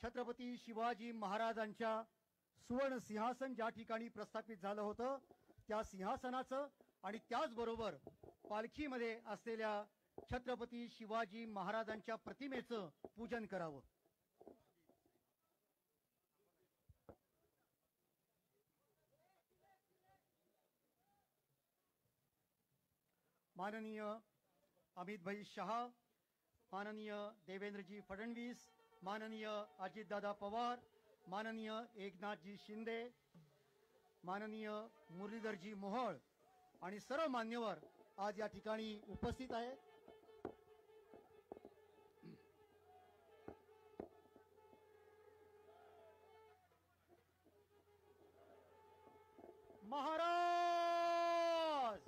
छत्रपती शिवाजी महाराजांच्या सुवर्ण सिंहासन ज्या ठिकाणी प्रस्थापित झालं होतं त्या सिंहासनाचं आणि त्याचबरोबर पालखीमध्ये असलेल्या छत्रपती शिवाजी महाराजांच्या प्रतिमेचं पूजन करावं। माननीय अमित भाई शहा, माननीय देवेंद्रजी फडणवीस, माननीय अजितदादा पवार, माननीय एकनाथजी शिंदे, माननीय मुरलीधरजी मोहोळ आणि सर्व मान्यवर आज या ठिकाणी उपस्थित आहेत। महाराज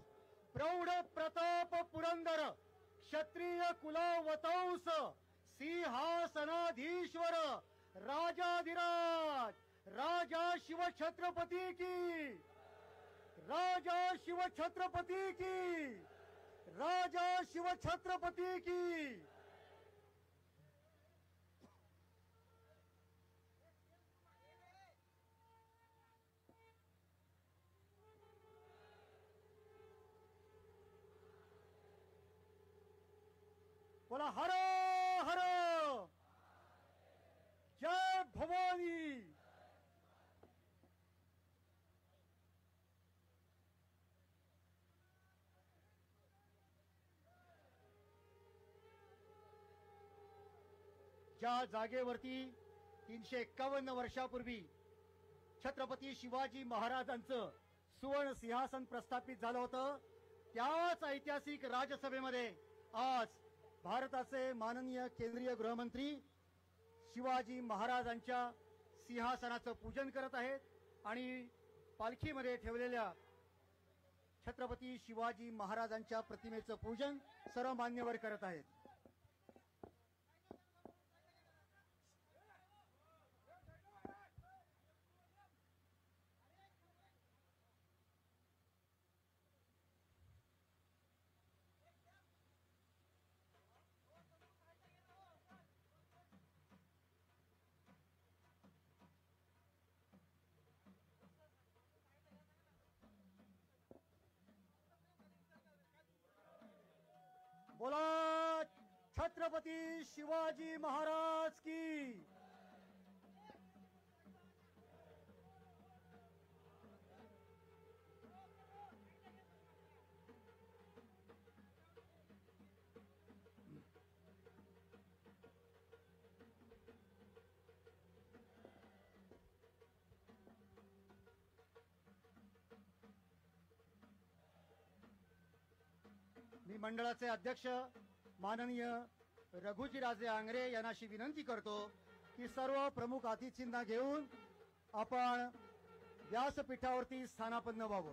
प्रौढ प्रताप पुरंदर क्षत्रिय कुलावतंस सिंहासनाधीश्वर राजाधिराज राजा शिवछत्रपती की, राजा शिवछत्रपती की, राजा शिवछत्रपती की। बोला हर हर जय भवानी। ज्या जागेवरती 351 वर्षापूर्वी छत्रपती शिवाजी महाराजांचं सुवर्ण सिंहासन प्रस्थापित झालं होतं त्याच ऐतिहासिक राजसभेमध्ये आज भारताचे माननीय केंद्रीय गृहमंत्री शिवाजी महाराजांच्या सिंहासनाचं पूजन करत आहेत आणि पालखीमध्ये ठेवलेल्या छत्रपती शिवाजी महाराजांच्या प्रतिमेचं पूजन सर्व मान्यवर करत आहेत। बोला छत्रपती शिवाजी महाराज की। मी मंडळाचे अध्यक्ष माननीय रघुजीराजे आंग्रे यांना अशी विनंती करतो की सर्व प्रमुख अतिथींना घेऊन आपण व्यासपीठावरती स्थानापन्न व्हावं।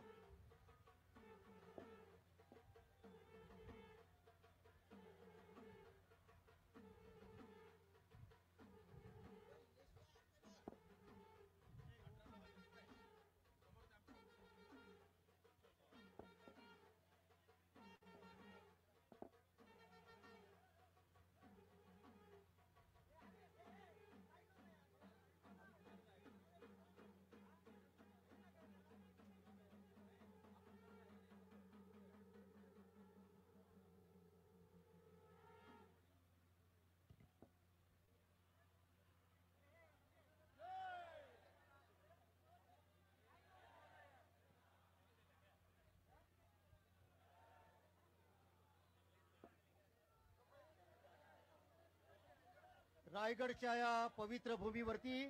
रायगडच्या या पवित्र भूमीवरती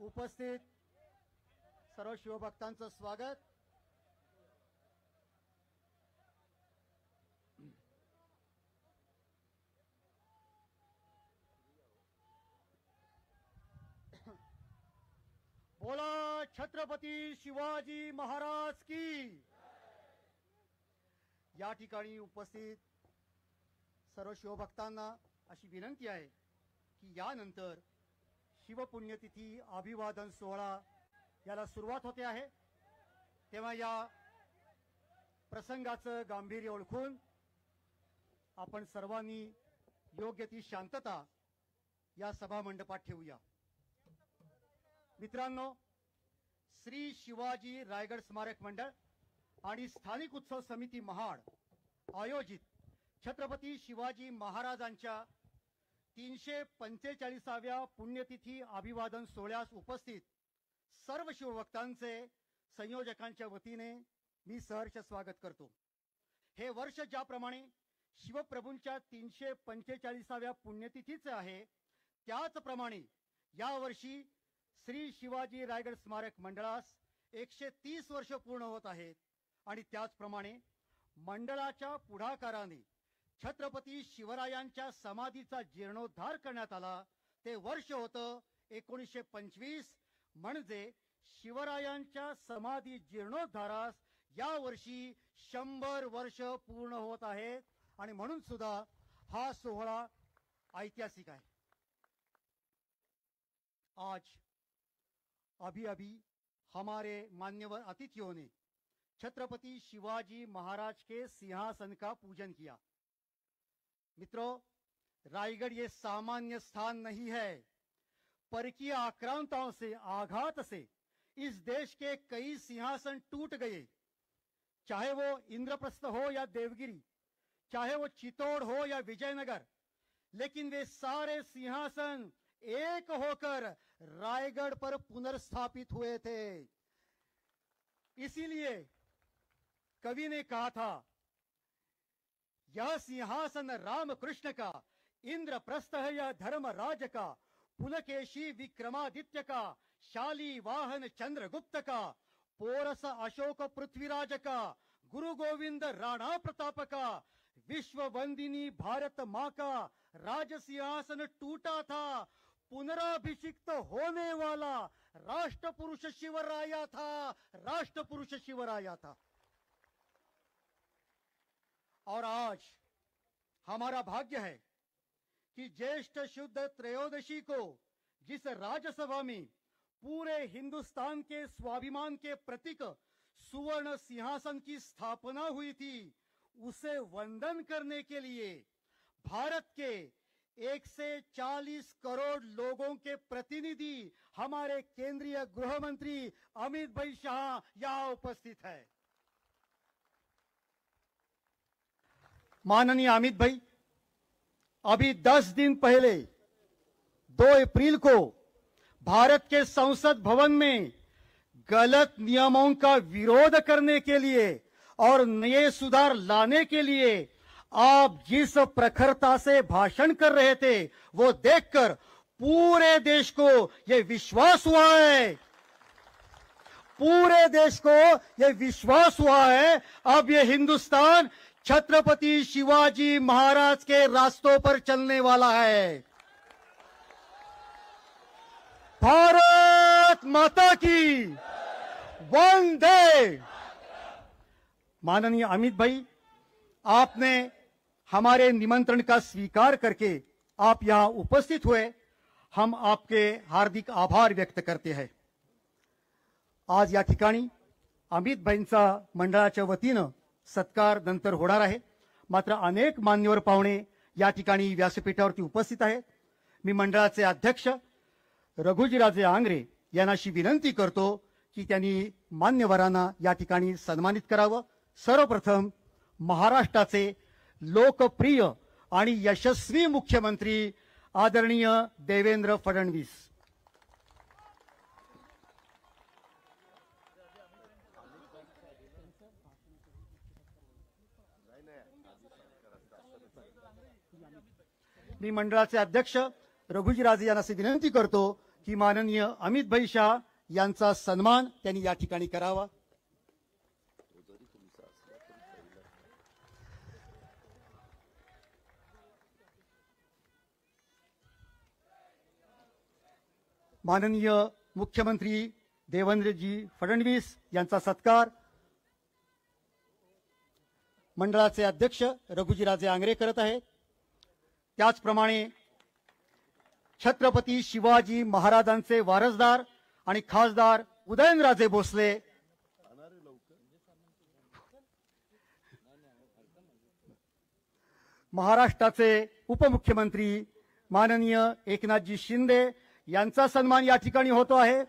उपस्थित सर्व शिवभक्तांचं स्वागत। बोला छत्रपती शिवाजी महाराज की। या ठिकाणी उपस्थित सर्व शिवभक्तांना अशी विनंती आहे की यानंतर शिवपुण्यतिथी अभिवादन सोहळा याला सुरुवात होते आहे, तेव्हा या प्रसंगाचं गांभीर्य ओळखून आपण सर्वांनी योग्य ती शांतता या सभा मंडपात ठेवूया। मित्रांनो, श्री शिवाजी रायगड स्मारक मंडळ आणि स्थानिक उत्सव समिती महाड आयोजित छत्रपती शिवाजी महाराजांच्या 345व्या पुण्यतिथी अभिवादन सोहळ्यास उपस्थित सर्व शिवभक्तांचे संयोजकांच्या वतीने मी सहर्ष स्वागत करतो। हे वर्ष ज्याप्रमाणे शिवप्रभूंच्या 345व्या पुण्यतिथीचे आहे, त्याचप्रमाणे या वर्षी श्री शिवाजी रायगड स्मारक मंडळास 130 वर्ष पूर्ण होत आहेत आणि त्याचप्रमाणे मंडळाच्या पुढाकाराने छत्रपती शिवरायांच्या समाधीचा जीर्णोद्धार करण्यात आला। ते वर्ष होतं 1925, म्हणजे शिवरायांच्या समाधी जीर्णोद्धारास या वर्षी 100 वर्ष पूर्ण होत आहेत आणि म्हणून सुद्धा हा सोहळा ऐतिहासिक आहे। आज अभी हमारे मान्यवर अतिथियों ने छत्रपति शिवाजी महाराज के सिंहासन का पूजन किया। मित्रों, रायगढ़ ये सामान्य स्थान नहीं है। परकीय आक्रांताओं से, आघात से इस देश के कई सिंहासन टूट गए, चाहे वो इंद्रप्रस्थ हो या देवगिरी, चाहे वो चित्तौड़ हो या विजयनगर, लेकिन वे सारे सिंहासन एक होकर रायगढ़ पर पुनर्स्थापित हुए थे। इसीलिए कवि ने कहा था, यह सिंहासन रामकृष्ण का, इंद्रप्रस्थ है यह धर्मराज का, पुलकेशी विक्रमादित्य का, शाली वाहन चंद्रगुप्त का, पोरस अशोक पृथ्वीराज का, गुरु गोविंद राणा प्रताप का, विश्व वंदिनी भारत माँ का राज सिंहासन टूटा था, पुनराभिषिक्त होने वाला राष्ट्र पुरुष शिवराया था, राष्ट्र पुरुष शिवराया था। और आज हमारा भाग्य है कि ज्येष्ठ शुद्ध त्रयोदशी को जिस राज्यसभा में पूरे हिंदुस्तान के स्वाभिमान के प्रतीक सुवर्ण सिंहासन की स्थापना हुई थी, उसे वंदन करने के लिए भारत के 140 करोड़ लोगों के प्रतिनिधि हमारे केंद्रीय गृह मंत्री अमित भाई शाह यहाँ उपस्थित है। माननीय अमित भाई, अभी 10 दिन पहले 2 अप्रैल को भारत के संसद भवन में गलत नियमों का विरोध करने के लिए और नए सुधार लाने के लिए आप जिस प्रखरता से भाषण कर रहे थे, वो देखकर पूरे देश को ये विश्वास हुआ है, पूरे देश को ये विश्वास हुआ है, अब ये हिंदुस्तान छत्रपति शिवाजी महाराज के रास्तों पर चलने वाला है। भारत माता की वंदे। माननीय अमित भाई, आपने हमारे निमंत्रण का स्वीकार करके आप यहां उपस्थित हुए, हम आपके हार्दिक आभार व्यक्त करते हैं। आज या ठिकाणी अमित भाईंचा मंडळाच्या वतीनं सत्कार नंतर होणार आहे, मात्र अनेक मान्यवर पाहुणे या ठिकाणी व्यासपीठावरती उपस्थित आहेत। मी मंडळाचे अध्यक्ष रघुजीराजे आंग्रे यांना अशी विनंती करतो की त्यांनी मान्यवरांना या ठिकाणी सन्मानित करावं। सर्वप्रथम महाराष्ट्राचे लोकप्रिय आणि यशस्वी मुख्यमंत्री आदरणीय देवेंद्र फडणवीस। मी मंडळाचे अध्यक्ष रघुजीराजे यांना अशी विनंती करतो की माननीय अमित भाई शाह यांचा सन्मान त्यांनी या ठिकाणी करावा। माननीय मुख्यमंत्री देवेंद्रजी फडणवीस यांचा सत्कार मंडळाचे अध्यक्ष रघुजीराजे आंग्रे करत आहेत। त्याचप्रमाणे छत्रपती शिवाजी महाराजांचे वारसदार आणि खासदार उदयनराजे भोसले, महाराष्ट्राचे उपमुख्यमंत्री माननीय एकनाथजी शिंदे यांचा सन्मान या ठिकाणी होतो आहे।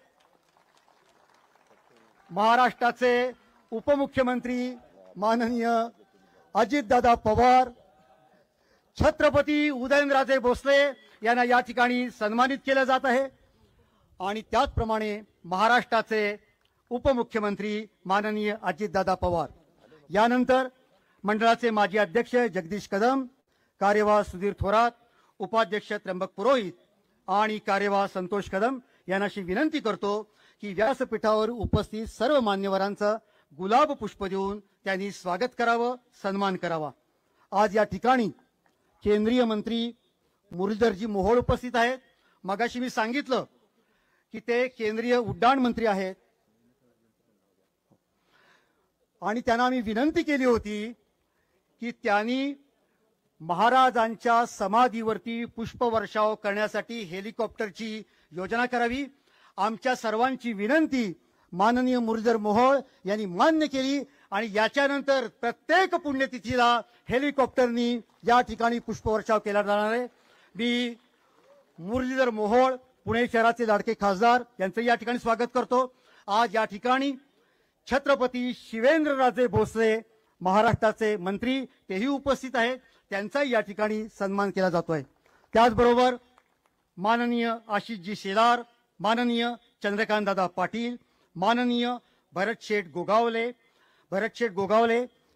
महाराष्ट्राचे उपमुख्यमंत्री माननीय अजितदादा पवार, छत्रपती उदयनराजे भोसले यांना या ठिकाणी सन्मानित केले जात आहे। आणि त्याचप्रमाणे महाराष्ट्राचे उपमुख्यमंत्री माननीय अजितदादा पवार, यानंतर मंडळाचे माजी अध्यक्ष जगदीश कदम, कार्यवाह सुधीर थोरात, उपाध्यक्ष त्र्यंबक पुरोहित आणि कार्यवाह संतोष कदम यांना अशी विनंती करतो की व्यासपीठावर उपस्थित सर्व मान्यवरांचं गुलाब पुष्प देऊन त्यांनी स्वागत करावं, सन्मान करावा। आज या ठिकाणी केंद्रीय मंत्री मुरलीधरजी मोहोळ उपस्थित आहेत। मगाशी मी सांगितलं की ते केंद्रीय उड्डाण मंत्री आहेत आणि त्यांना मी विनंती केली होती की त्यांनी महाराजांच्या समाधीवरती पुष्पवर्षाव करण्यासाठी हेलिकॉप्टरची योजना करावी। आमच्या सर्वांची विनंती माननीय मुरलीधर मोहोळ यांनी मान्य केली आणि याच्यानंतर प्रत्येक पुण्यतिथीला हेलिकॉप्टरनी या ठिकाणी पुष्पवर्षाव केला जाणार आहे। मी मुरलीधर मोहोळ, पुणे शहराचे लाडके खासदार यांचं या ठिकाणी स्वागत करतो। आज या ठिकाणी छत्रपती शिवेंद्रराजे भोसले महाराष्ट्राचे मंत्री तेही उपस्थित आहेत, त्यांचाही या ठिकाणी सन्मान केला जातोय। त्याचबरोबर माननीय आशिषजी शेलार, माननीय चंद्रकांतदादा पाटील, माननीय भरतशेठ गोगावले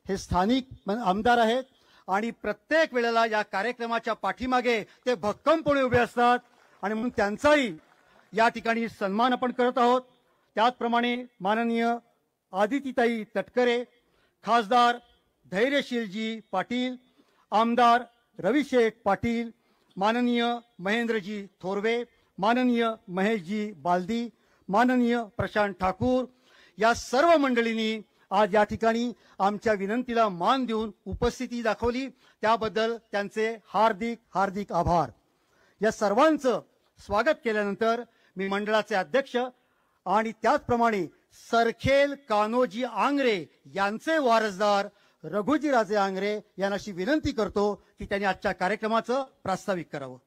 हे स्थानिक आमदार आहेत आणि प्रत्येक वेळेला या कार्यक्रमाच्या पाठीमागे ते भक्कमपणे उभे असतात आणि म्हणून त्यांचाही या ठिकाणी सन्मान आपण करत आहोत। त्याचप्रमाणे माननीय आदितीताई तटकरे, खासदार धैर्यशीलजी पाटील, आमदार रविशेठ पाटील, माननीय महेंद्रजी थोरवे, माननीय महेशजी बालदी, माननीय प्रशांत ठाकूर या सर्व मंडळींनी आज या ठिकाणी आमच्या विनंतीला मान देऊन उपस्थिती दाखवली, त्याबद्दल त्यांचे हार्दिक हार्दिक आभार। या सर्वांचं स्वागत केल्यानंतर मी मंडळाचे अध्यक्ष आणि त्याचप्रमाणे सरखेल कान्होजी आंग्रे यांचे वारसदार रघुजीराजे आंग्रे यांना अशी विनंती करतो की त्यांनी आजच्या कार्यक्रमाचं प्रास्ताविक करावं।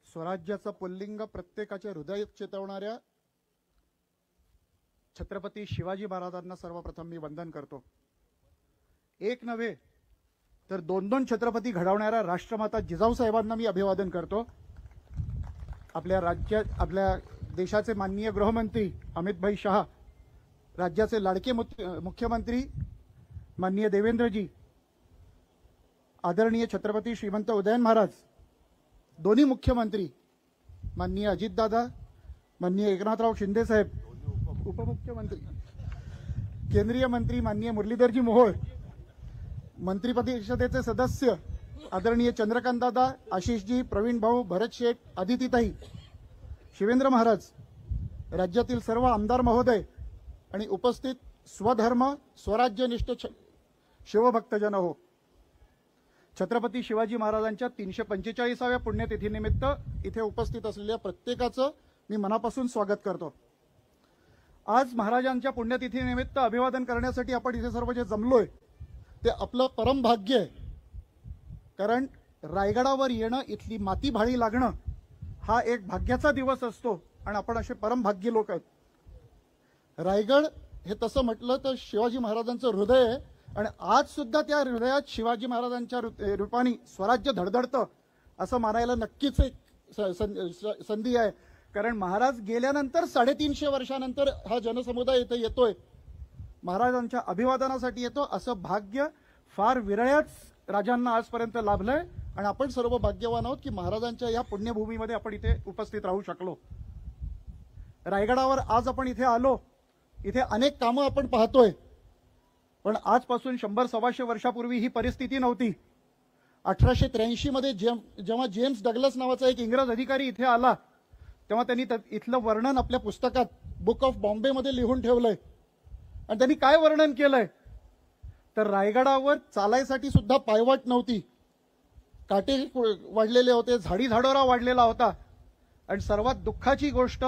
स्वराज्याचा पुल्लिंग प्रत्येकाच्या हृदयात चेतवणाऱ्या छत्रपती शिवाजी महाराजांना सर्वप्रथम मी वंदन करतो। एक नव्हे तर दोन दोन छत्रपती घडवणाऱ्या राष्ट्रमाता जिजाऊ साहेबांना मी अभिवादन करतो। आपल्या देशाचे माननीय गृहमंत्री अमितभाई शहा, राज्याचे लाडके मुख्यमंत्री माननीय देवेंद्रजी, आदरणीय छत्रपती श्रीमंत उदयन महाराज, दोन्ही मुख्यमंत्री माननीय अजितदादा, माननीय एकनाथराव शिंदे साहेब, उपमुख्यमंत्री केंद्रीय मंत्री माननीय मुरलीधरजी मोहोळ, मंत्रिपरिषदेचे सदस्य आदरणीय चंद्रकांतदादा, आशिषजी, प्रवीण भाऊ, भरतशेठ, आदितीताई, शिवेंद्र महाराज, राज्यातील सर्व आमदार महोदय आणि उपस्थित स्वधर्म स्वराज्यनिष्ठ शिवभक्तजन हो। छत्रपती शिवाजी महाराजांच्या 345व्या पुण्यतिथीनिमित्त इथे उपस्थित असलेल्या प्रत्येकाचं मी मनापासून स्वागत करतो। आज महाराजांच्या पुण्यतिथीनिमित्त अभिवादन करण्यासाठी आपण इथे सर्व जे जमलोय ते आपलं परम भाग्य आहे, कारण रायगडावर येणं, इथली माती भाळी लागणं हा एक भाग्याचा दिवस असतो आणि आपण असे परम भाग्य लोक आहेत। रायगड हे तसं म्हटलं तर शिवाजी महाराजांचं हृदय आहे आणि आज सुद्धा त्या हृदयात शिवाजी महाराजांच्या रूपाने स्वराज्य धडधडतं असं मानायला नक्कीच एक संधी आहे, कारण महाराज गेल्यानंतर 350 वर्षानंतर हा जनसमुदाय इथे येतोय, महाराजांच्या अभिवादनासाठी येतो। असं भाग्य फार विरळ्याच राजांना आजपर्यंत लाभलंय आणि आपण सर्व भाग्यवान आहोत की महाराजांच्या या पुण्यभूमीमध्ये आपण इथे उपस्थित राहू शकलो। रायगडावर आज आपण इथे आलो, इथे अनेक कामं आपण पाहतोय, पण आजपासून 100-125 वर्षापूर्वी ही परिस्थिती नव्हती। 1883 मध्ये जेव्हा जेम्स डगलस नावाचा एक इंग्रज अधिकारी इथे आला तेव्हा त्यांनी इथलं वर्णन आपल्या पुस्तकात बुक ऑफ बॉम्बे मध्ये लिहून ठेवलंय आणि त्यांनी काय वर्णन केलंय तर रायगडावर चालायसाठी सुद्धा पायवाट नव्हती, काटे वाढलेले होते, झाडी झाडोरा वाढलेला होता. आणि सर्वात दुःखाची गोष्ट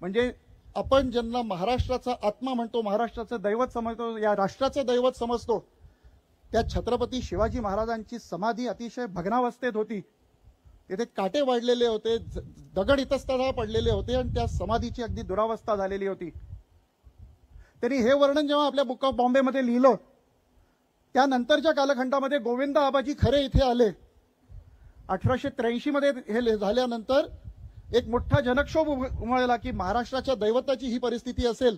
म्हणजे आपण ज्यांना महाराष्ट्राचा आत्मा म्हणतो, महाराष्ट्राचं दैवत समजतो, या राष्ट्राचं दैवत समजतो, त्या छत्रपती शिवाजी महाराजांची समाधी अतिशय भग्नावस्थेत होती. तिथे काटे वाढलेले होते, दगड इतस्ततः पडलेले होते आणि त्या समाधीची अगदी दुरावस्था झालेली होती. त्यांनी हे वर्णन जेव्हा आपल्या बुक ऑफ बॉम्बेमध्ये लिहिलं, त्यानंतरच्या कालखंडामध्ये गोविंद आबाजी खरे इथे आले. 1883 मध्ये हे झाल्यानंतर एक मोठा जनक्षोभ उमळला की महाराष्ट्राच्या दैवताची ही परिस्थिती असेल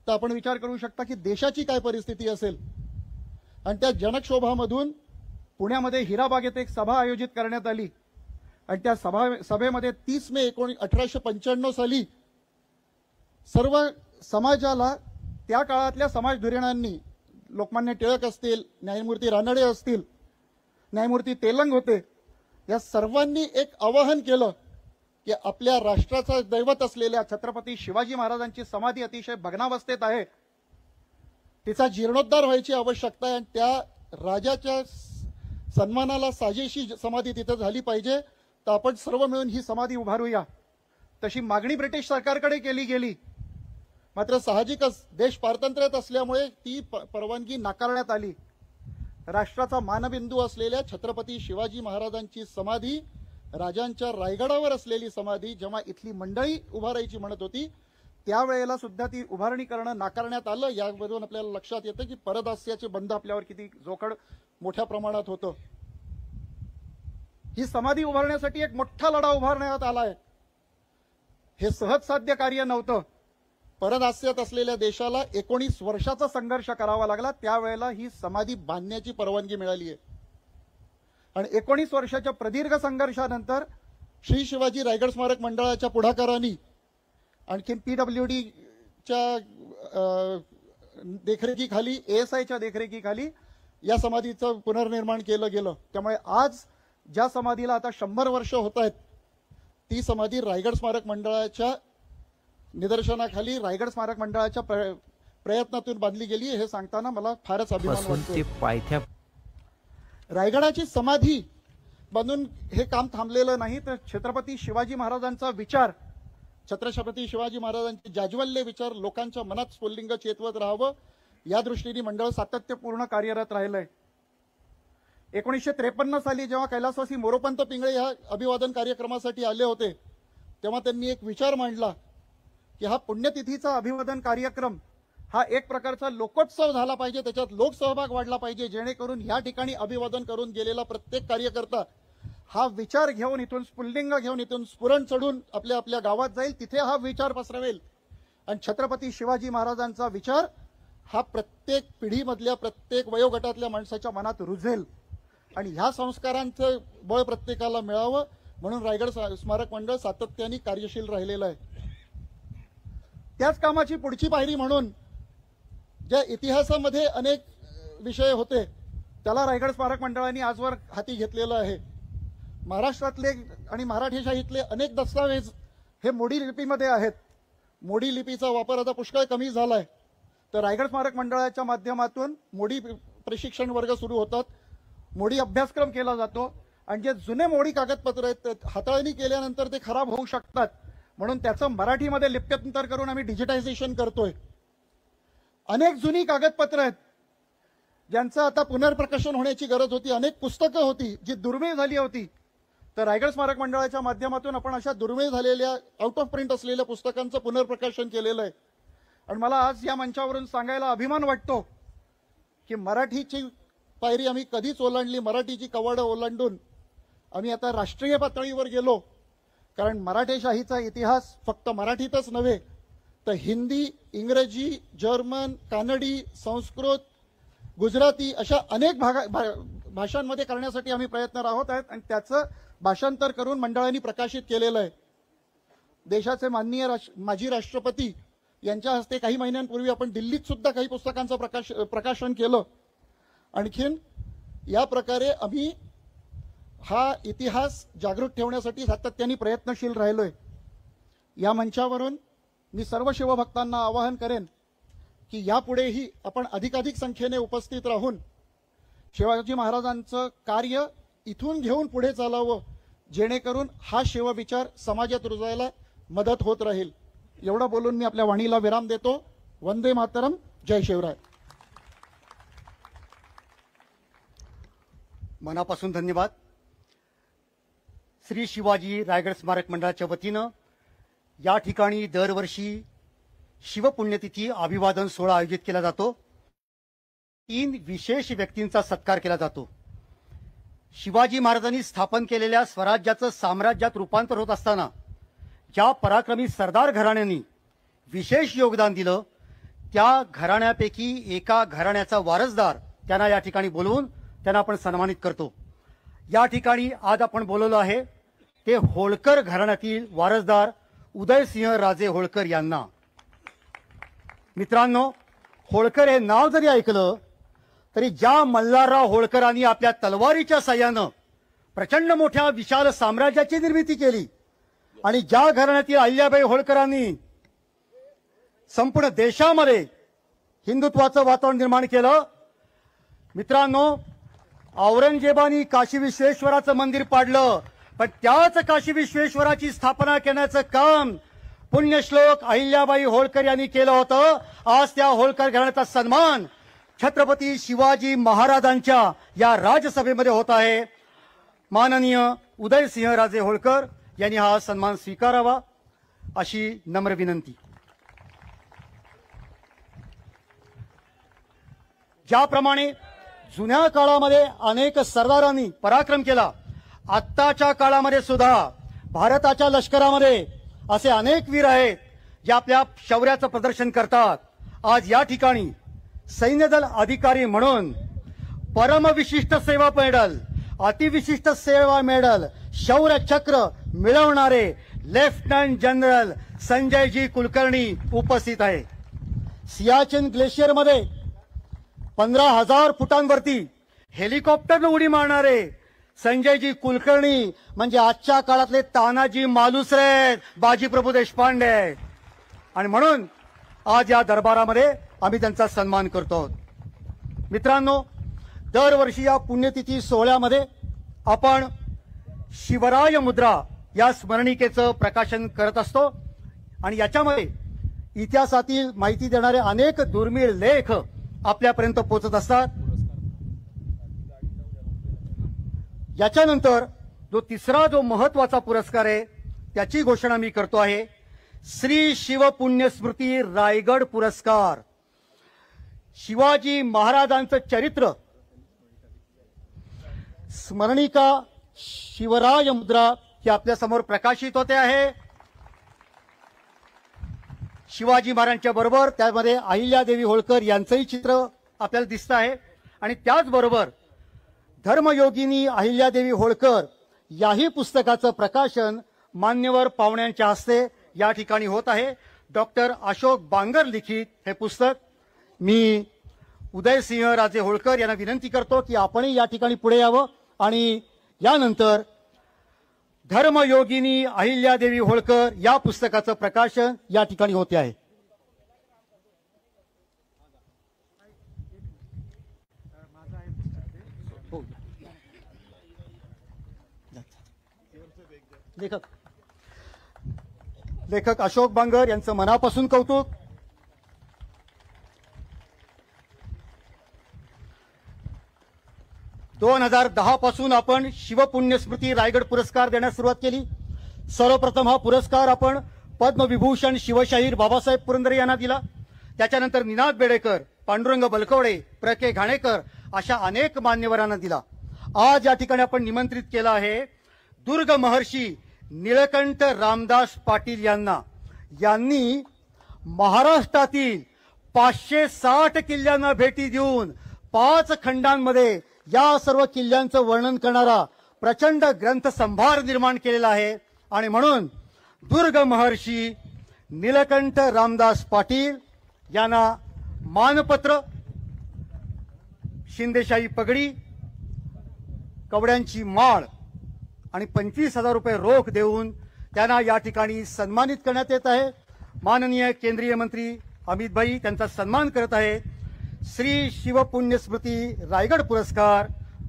तर आपण विचार करू शकता की देशाची काय परिस्थिती असेल. आणि त्या जनक्षोभामधून पुण्यामध्ये हिराबाग येथे एक सभा आयोजित करण्यात आली आणि त्या सभेमध्ये 30 मे 1895 साली सर्व समाजाला त्या काळातल्या समाजधुरीणांनी, लोकमान्य टिळक असतील, न्यायमूर्ती रानडे असतील, न्यायमूर्ती तेलंग होते, या सर्वांनी एक आवाहन केलं की आपल्या राष्ट्राचा दैवत असलेल्या छत्रपती शिवाजी महाराजांची समाधी अतिशय भग्नावस्थेत आहे, तिचा जीर्णोद्धार व्हायची आवश्यकता आहे आणि त्या राजाच्या सन्मानाला साजेशी समाधी तिथे झाली पाहिजे. तर आपण सर्व मिळून ही समाधी उभारूया. तशी मागणी ब्रिटिश सरकारकडे केली गेली. मात्र साहजिकच देश पारतंत्र्यात असल्यामुळे ती परवानगी नाकारण्यात आली. राष्ट्राचा मानबिंदू असलेल्या छत्रपती शिवाजी महाराजांची समाधी, राजांच्या रायगडावर असलेली समाधी जेव्हा इथली मंडळी उभारायची म्हणत होती त्यावेळेला सुद्धा ती उभारणी करणं नाकारण्यात आलं. यावरून आपल्याला लक्षात येतं की परदास्याचे बंध आपल्यावर किती जोखड मोठ्या प्रमाणात होतं. ही समाधी उभारण्यासाठी एक मोठा लढा उभारण्यात आलाय. हे सहज साध्य कार्य नव्हतं. परदास्यात असलेल्या देशाला 19 वर्षाचा संघर्ष करावा लागला. त्यावेळेला ही समाधी बांधण्याची परवानगी मिळाली आहे. आणि 19 वर्षाच्या प्रदीर्घ संघर्षानंतर श्री शिवाजी रायगड स्मारक मंडळाच्या पुढाकाराने आणखी PWDच्या देखरेखीखाली, ASIच्या देखरेखीखाली या समाधीचं पुनर्निर्माण केलं गेलं. त्यामुळे आज ज्या समाधीला आता 100 वर्ष होत आहेत ती समाधी रायगड स्मारक मंडळाच्या निदर्शनाखाली, रायगड स्मारक मंडळाच्या प्रयत्नातून बांधली गेली. हे सांगताना मला फारच अभिमान वाटतो. रायगडाची समाधी बांधून हे काम थांबलेलं नाही, तर छत्रपती शिवाजी महाराजांचा विचार, छत्रपती शिवाजी महाराजांचे जाज्वल्य विचार लोकांच्या मनात स्फुल्लिंग चेतवत राहावं या दृष्टीने मंडळ सातत्यपूर्ण कार्यरत राहिलंय. 1953 साली जेव्हा कैलासवासी मोरोपंत पिंगळे या अभिवादन कार्यक्रमासाठी आले होते तेव्हा त्यांनी एक विचार मांडला की हा पुण्यतिथीचा अभिवादन कार्यक्रम हा एक प्रकारचा लोकोत्सव झाला पाहिजे, त्याच्यात लोकसहभाग वाढला पाहिजे, जेणेकरून या ठिकाणी अभिवादन करून गेलेला प्रत्येक कार्यकर्ता हा विचार घेऊन, इथून स्फुल्लिंग घेऊन, इथून स्फुरण चढून आपल्या आपल्या गावात जाईल, तिथे हा विचार पसरवेल आणि छत्रपती शिवाजी महाराजांचा विचार हा प्रत्येक पिढीमधल्या, प्रत्येक वयोगटातल्या माणसाच्या मनात रुजेल आणि ह्या संस्कारांचं बळ प्रत्येकाला मिळावं म्हणून रायगड स्मारक मंडळ सातत्याने कार्यशील राहिलेलं आहे. त्याच कामाची पुढची पायरी म्हणून ज्या इतिहासामध्ये अनेक विषय होते त्याला रायगड स्मारक मंडळाने आजवर हाती घेतलेलं आहे. महाराष्ट्रातले आणि मराठीशाहीतले अनेक दस्तावेज हे मोडी लिपीमध्ये आहेत. मोडी लिपीचा वापर आता पुष्कळ कमी झालाय, तर रायगड स्मारक मंडळाच्या माध्यमातून मोडी प्रशिक्षण वर्ग सुरू होतात, मोडी अभ्यासक्रम केला जातो आणि जे जुने मोडी कागदपत्र आहेत ते हाताळणी केल्यानंतर ते खराब होऊ शकतात, म्हणून त्याचं मराठीमध्ये लिप्यंतर करून आम्ही डिजिटायझेशन करतोय. अनेक जुनी कागदपत्र आहेत ज्यांचं आता पुनर्प्रकाशन होण्याची गरज होती. अनेक पुस्तकं होती जी दुर्मिळ झाली होती, तर रायगड स्मारक मंडळाच्या माध्यमातून आपण अशा दुर्मिळ झालेल्या, आउट ऑफ प्रिंट असलेल्या पुस्तकांचं पुनर्प्रकाशन केलेलं आहे. आणि मला आज या मंचावरून सांगायला अभिमान वाटतो की मराठीची पायरी आम्ही कधीच ओलांडली, मराठीची कवाडं ओलांडून आम्ही आता राष्ट्रीय पातळीवर गेलो. कारण मराठेशाहीचा इतिहास फक्त मराठीतच नव्हे तर हिंदी, इंग्रजी, जर्मन, कानडी, संस्कृत, गुजराती अशा अनेक भाषांमध्ये करण्यासाठी आम्ही प्रयत्न आहोत आहेत आणि त्याचं भाषांतर करून मंडळांनी प्रकाशित केलेलं आहे. देशाचे माननीय माजी राष्ट्रपती यांच्या हस्ते काही महिन्यांपूर्वी आपण दिल्लीत सुद्धा काही पुस्तकांचं प्रकाशन केलं. आणखीन या प्रकारे आम्ही हा इतिहास जागृत ठेवण्यासाठी सातत्याने प्रयत्नशील राहिलोय. या मंचावरून मी सर्व शिवभक्तांना आवाहन करेन की यापुढेही आपण अधिकाधिक संख्येने उपस्थित राहून शिवाजी महाराजांचं कार्य इथून घेऊन पुढे चालावं, जेणेकरून हा सेवा विचार समाजात रुजायला मदत होत राहील. एवढं बोलून मी आपल्या वाणीला विराम देतो. वंदे मातरम. जय शिवराय. मनापासून धन्यवाद. श्री शिवाजी रायगड स्मारक मंडळाच्या वतीनं या ठिकाणी दरवर्षी शिवपुण्यतिथी अभिवादन सोहळा आयोजित केला जातो. 3 विशेष व्यक्तींचा सत्कार केला जातो. शिवाजी महाराजांनी स्थापन केलेल्या स्वराज्याचं साम्राज्यात रूपांतर होत असताना ज्या पराक्रमी सरदार घराण्यांनी विशेष योगदान दिलं, त्या घराण्यापैकी एका घराण्याचा वारसदार त्यांना या ठिकाणी बोलवून त्यांना आपण सन्मानित करतो. या ठिकाणी आज आपण बोलवलो आहे ते होळकर घराण्यातील वारसदार उदयसिंह राजे होळकर यांना. मित्रांनो, होळकर हे नाव जरी ऐकलं तरी ज्या मल्हारराव होळकरांनी आपल्या तलवारीच्या साह्यानं प्रचंड मोठ्या विशाल साम्राज्याची निर्मिती केली आणि ज्या घराण्यातील अहिल्याबाई होळकरांनी संपूर्ण देशामध्ये हिंदुत्वाचं वातावरण निर्माण केलं. मित्रांनो, औरंगजेबानी काशी विश्वेश्वराचं मंदिर पाडलं, पण त्याच काशी विश्वेश्वराची स्थापना करण्याचं काम पुण्यश्लोक अहिल्याबाई होळकर यांनी केलं होतं. आज त्या होळकर घराण्याचा सन्मान छत्रपती शिवाजी महाराजांच्या या राजसभेमध्ये होत आहे. माननीय उदयसिंह राजे होळकर यांनी हा सन्मान स्वीकारावा अशी नम्र विनंती. ज्याप्रमाणे जुन्या काळामध्ये अनेक सरदारांनी पराक्रम केला, आत्ताच्या काळामध्ये सुद्धा भारताच्या लष्करामध्ये असे अनेक वीर आहेत जे आपल्या शौर्याचं प्रदर्शन करतात. आज या ठिकाणी सैन्यदल अधिकारी म्हणून परमविशिष्ट सेवा मेडल, अतिविशिष्ट सेवा मेडल, शौर्य चक्र मिळवणारे लेफ्टनंट जनरल संजयजी कुलकर्णी उपस्थित आहे. सियाचीन ग्लेशियरमध्ये 15,000 फुटांवरती हेलिकॉप्टरनं उडी मारणारे संजयजी कुलकर्णी म्हणजे आजच्या काळातले तानाजी मालुसरे, बाजीप्रभू देशपांडे. आणि म्हणून आज या दरबारामध्ये आम्ही त्यांचा सन्मान करतो. मित्रांनो, दरवर्षी या पुण्यतिथी सोहळ्यामध्ये आपण शिवराय मुद्रा या स्मरणिकेचं प्रकाशन करत असतो आणि याच्यामध्ये इतिहासातील माहिती देणारे अनेक दुर्मिळ लेख आपल्यापर्यंत पोहोचत असतात. याच्यानंतर तिसरा जो महत्वाचा पुरस्कार आहे त्याची घोषणा मी करतो आहे. श्री शिवपुण्यस्मृती रायगड पुरस्कार. शिवाजी महाराजांचं चरित्र स्मरणिका शिवराय मुद्रा ही आपल्या समोर प्रकाशित होते आहे. शिवाजी महाराजांच्या बरोबर त्यामध्ये अहिल्यादेवी होळकर यांचंही चित्र आपल्याला दिसत आहे आणि त्याचबरोबर धर्मयोगिनी अहिल्यादेवी होळकर याही पुस्तकाचं प्रकाशन मान्यवर पाहुण्यांच्या हस्ते या ठिकाणी होत आहे. डॉक्टर अशोक बांगर लिखित हे पुस्तक. मी उदयसिंह राजे होळकर यांना विनंती करतो की आपणही या ठिकाणी पुढे यावं आणि यानंतर धर्मयोगिनी अहिल्यादेवी होळकर या पुस्तकाचं प्रकाशन या ठिकाणी होते आहे. लेखक अशोक बांगर यांचं मनापासून कौतुक. दोन 2010 पासून आपण शिवपुण्यस्मृती रायगड पुरस्कार देण्यास सुरुवात केली. सर्वप्रथम हा पुरस्कार आपण पद्मविभूषण शिवशाहीर बाबासाहेब पुरंदरे यांना दिला. त्याच्यानंतर निनाद बेडेकर, पांडुरंग बलकवडे, प्र.के. घाणेकर अशा अनेक मान्यवरांना दिला. आज या ठिकाणी आपण निमंत्रित केलं आहे दुर्ग महर्षी निळकंठ रामदास पाटील यांना. यांनी महाराष्ट्रातील 560 किल्ल्यांना भेटी देऊन 5 खंडांमध्ये या सर्व किल्ल्यांचं वर्णन करणारा प्रचंड ग्रंथसंभार निर्माण केलेला आहे. आणि म्हणून दुर्ग महर्षी निळकंठ रामदास पाटील यांना मानपत्र, शिंदेशाही पगडी, कवड्यांची माळ आणि 25,000 रुपये रोख देऊन त्यांना या ठिकाणी सन्मानित करण्यात येत आहे. माननीय केंद्रीय मंत्री अमित भाई त्यांचा सन्मान करत आहे. श्री शिवपुण्यस्मृती रायगड पुरस्कार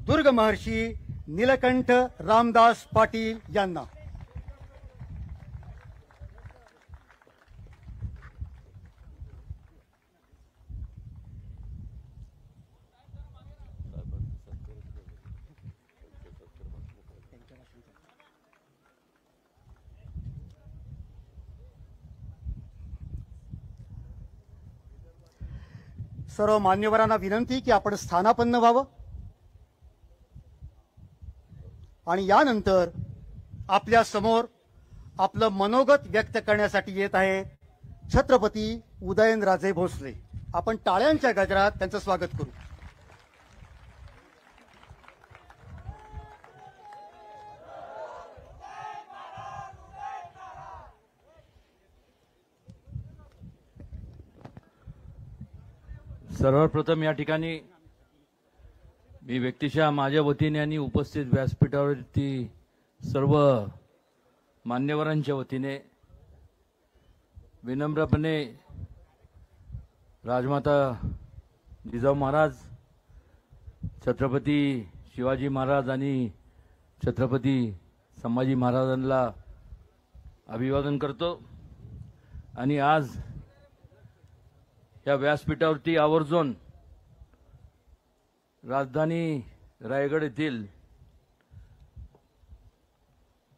दुर्ग महर्षी नीलकंठ रामदास पाटील यांना. सर्व मान्यवरांना विनंती की आपण स्थानापन्न व्हावं आणि यानंतर आपल्या समोर आपलं मनोगत व्यक्त करण्यासाठी येत आहेत छत्रपती उदयनराजे भोसले. आपण टाळ्यांच्या गजरात त्यांचं स्वागत करू. सर्वप्रथम या ठिकाणी मी व्यक्तिशः माझ्या वतीने आणि उपस्थित व्यासपीठावरती सर्व मान्यवरांच्या वतीने विनम्रपणे राजमाता जिजाऊ महाराज, छत्रपती शिवाजी महाराज आणि छत्रपती संभाजी महाराजांना अभिवादन करतो. आणि आज या व्यासपीठावरती आवर्जून राजधानी रायगड येथील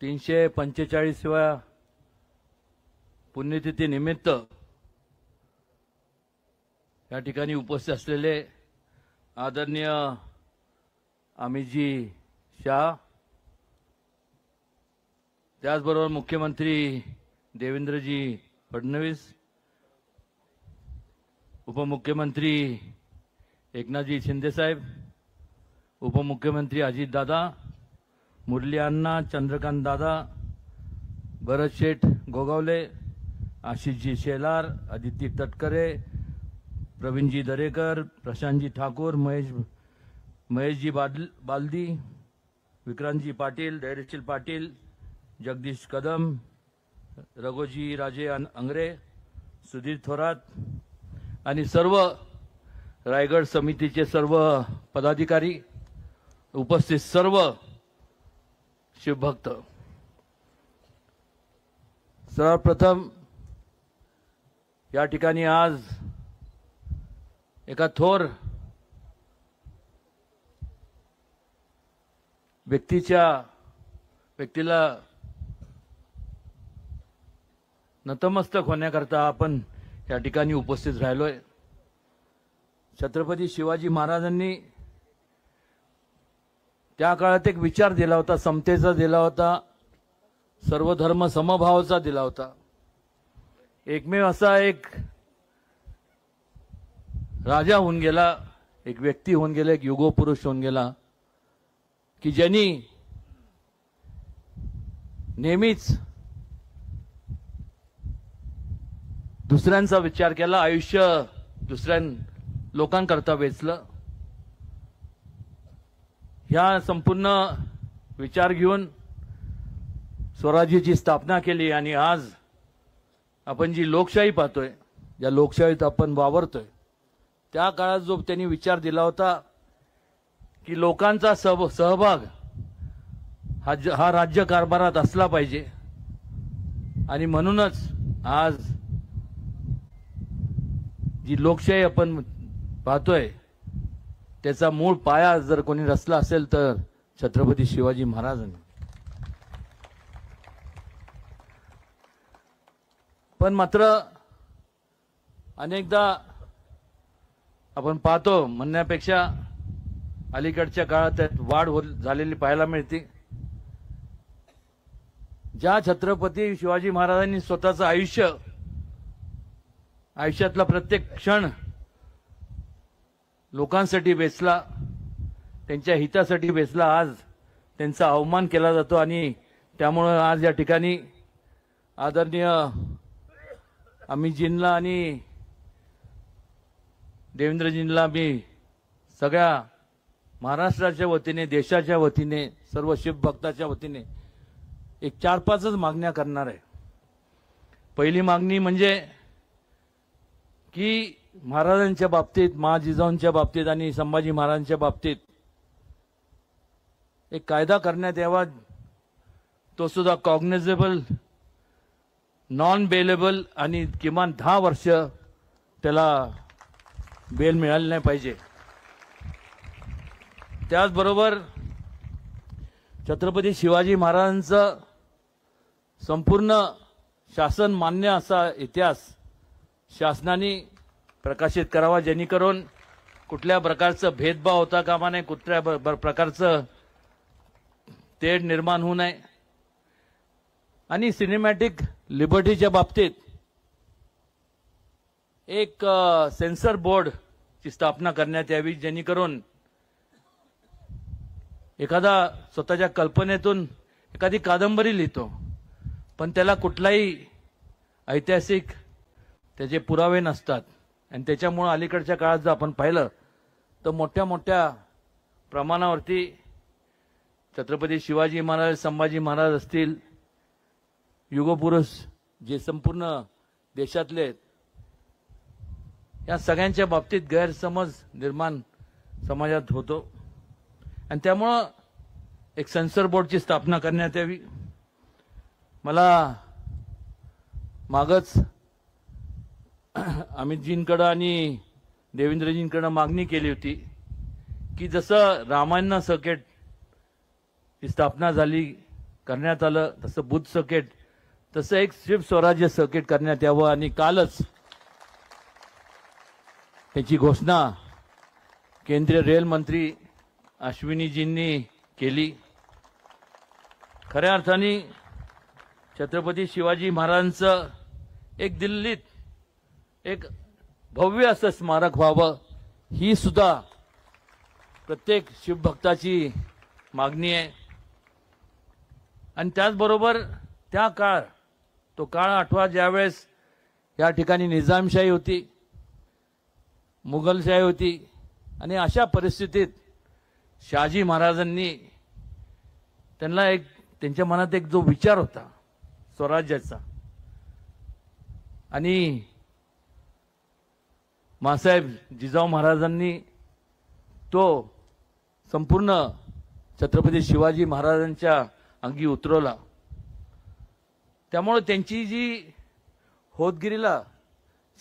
345व्या पुण्यतिथी निमित्त या ठिकाणी उपस्थित असलेले आदरणीय अमितजी शाह, त्याचबरोबर मुख्यमंत्री देवेंद्रजी फडणवीस, उपमुख्यमंत्री एकनाथजी शिंदे साहेब, उपमुख्यमंत्री अजितदादा, मुरली अण्णा, चंद्रकांत दादा, भरत शेठ गोगावले, आशिषजी शेलार, आदित्य तटकरे, प्रवीणजी दरेकर, प्रशांतजी ठाकूर, महेशजी बालदी, विक्रांतजी पाटील, धैर्यशील पाटील, जगदीश कदम, रघोजी राजे अंगरे, सुधीर थोरात आणि सर्व रायगड समितीचे सर्व पदाधिकारी, उपस्थित सर्व शिवभक्त, सर्वप्रथम या ठिकाणी आज एका थोर व्यक्तीला नतमस्तक होण्याकरता आपण या ठिकाणी उपस्थित राहिलोय. छत्रपती शिवाजी महाराजांनी त्या काळात एक विचार दिला होता, समतेचा दिला होता, सर्वधर्म समभावाचा दिला होता. एकमेव असा एक राजा होऊन गेला, एक व्यक्ती होऊन गेला, एक युगपुरुष होऊन गेला की ज्यांनी नेहमीच दुसऱ्यांचा विचार केला, आयुष्य दुसऱ्या लोकांकरता वेचलं. ह्या संपूर्ण विचार घेऊन स्वराज्याची स्थापना केली आणि आज आपण जी लोकशाही पाहतोय, ज्या लोकशाहीत आपण वावरतोय, त्या काळात जो त्यांनी विचार दिला होता की लोकांचा सहभाग हा राज्य कारभारात असला पाहिजे. आणि म्हणूनच आज जी लोकशाही आपण पाहतोय त्याचा मूळ पाया जर कोणी रचला असेल तर छत्रपती शिवाजी महाराजांनी. पण मात्र अनेकदा आपण पाहतो, म्हणण्यापेक्षा अलीकडच्या काळात त्यात वाढ झालेली पाहायला मिळते. ज्या छत्रपती शिवाजी महाराजांनी स्वतःचं आयुष्यातला प्रत्येक क्षण लोकांसाठी वेचला, त्यांच्या हितासाठी वेचला, आज त्यांचा अवमान केला जातो. आणि त्यामुळे आज या ठिकाणी आदरणीय अमितजींना आणि देवेंद्रजींना मी सगळ्या महाराष्ट्राच्या वतीने, देशाच्या वतीने, सर्व शिवभक्ताच्या वतीने एक 4-5च मागण्या करणार आहे. पहिली मागणी म्हणजे की महाराजांच्या बाबतीत, जिजाऊंच्या बाबतीत आणि संभाजी महाराजांच्या बाबतीत एक कायदा करण्यात यावा, तो सुद्धा कॉग्निझेबल, नॉन बेलेबल आणि किमान 10 वर्ष त्याला बेल मिळाली नाही पाहिजे. त्याचबरोबर छत्रपती शिवाजी महाराजांचं संपूर्ण शासन मान्य असा इतिहास शासनाने प्रकाशित करावा, जेणेकरून कुठल्या प्रकारचं भेदभाव होता कामा नये, कुठल्या प्रकारचं तेढ निर्माण होऊ नये. आणि सिनेमॅटिक लिबर्टीच्या बाबतीत एक सेन्सर बोर्डची स्थापना करण्यात यावी, जेणेकरून एखादा स्वतःच्या कल्पनेतून एखादी कादंबरी लिहितो, पण त्याला कुठलाही ऐतिहासिक त्याचे पुरावे नसतात. आणि त्याच्यामुळं अलीकडच्या काळात जर आपण पाहिलं तर मोठ्या मोठ्या प्रमाणावरती छत्रपती शिवाजी महाराज, संभाजी महाराज असतील, युगपुरुष जे संपूर्ण देशातले आहेत, या सगळ्यांच्या बाबतीत गैरसमज निर्माण समाजात होतो. आणि त्यामुळं एक सेन्सर बोर्डची स्थापना करण्यात यावी. मला मागच अमितजींकडं आणि देवेंद्रजींकडं मागणी केली होती की जसं रामायण सर्किट ची स्थापना झाली, करण्यात आलं, तसं बुद्ध सर्किट, तसं एक शिव स्वराज्य सर्किट करण्यात यावं. आणि कालच त्याची घोषणा केंद्रीय रेल मंत्री अश्विनीजींनी केली. खऱ्या अर्थाने छत्रपती शिवाजी महाराजांचं एक दिल्लीत एक भव्य असं स्मारक व्हावं, ही सुद्धा प्रत्येक शिवभक्ताची मागणी आहे. आणि त्याचबरोबर तो काळ आठवा ज्यावेळेस या ठिकाणी निजामशाही होती, मुघलशाही होती. आणि अशा परिस्थितीत शहाजी महाराजांनी त्यांच्या मनात एक जो विचार होता स्वराज्याचा, आणि मासाहेब जिजाऊ महाराजांनी तो संपूर्ण छत्रपती शिवाजी महाराजांच्या अंगी उतरवला. त्यामुळे त्यांची जी होतगिरीला,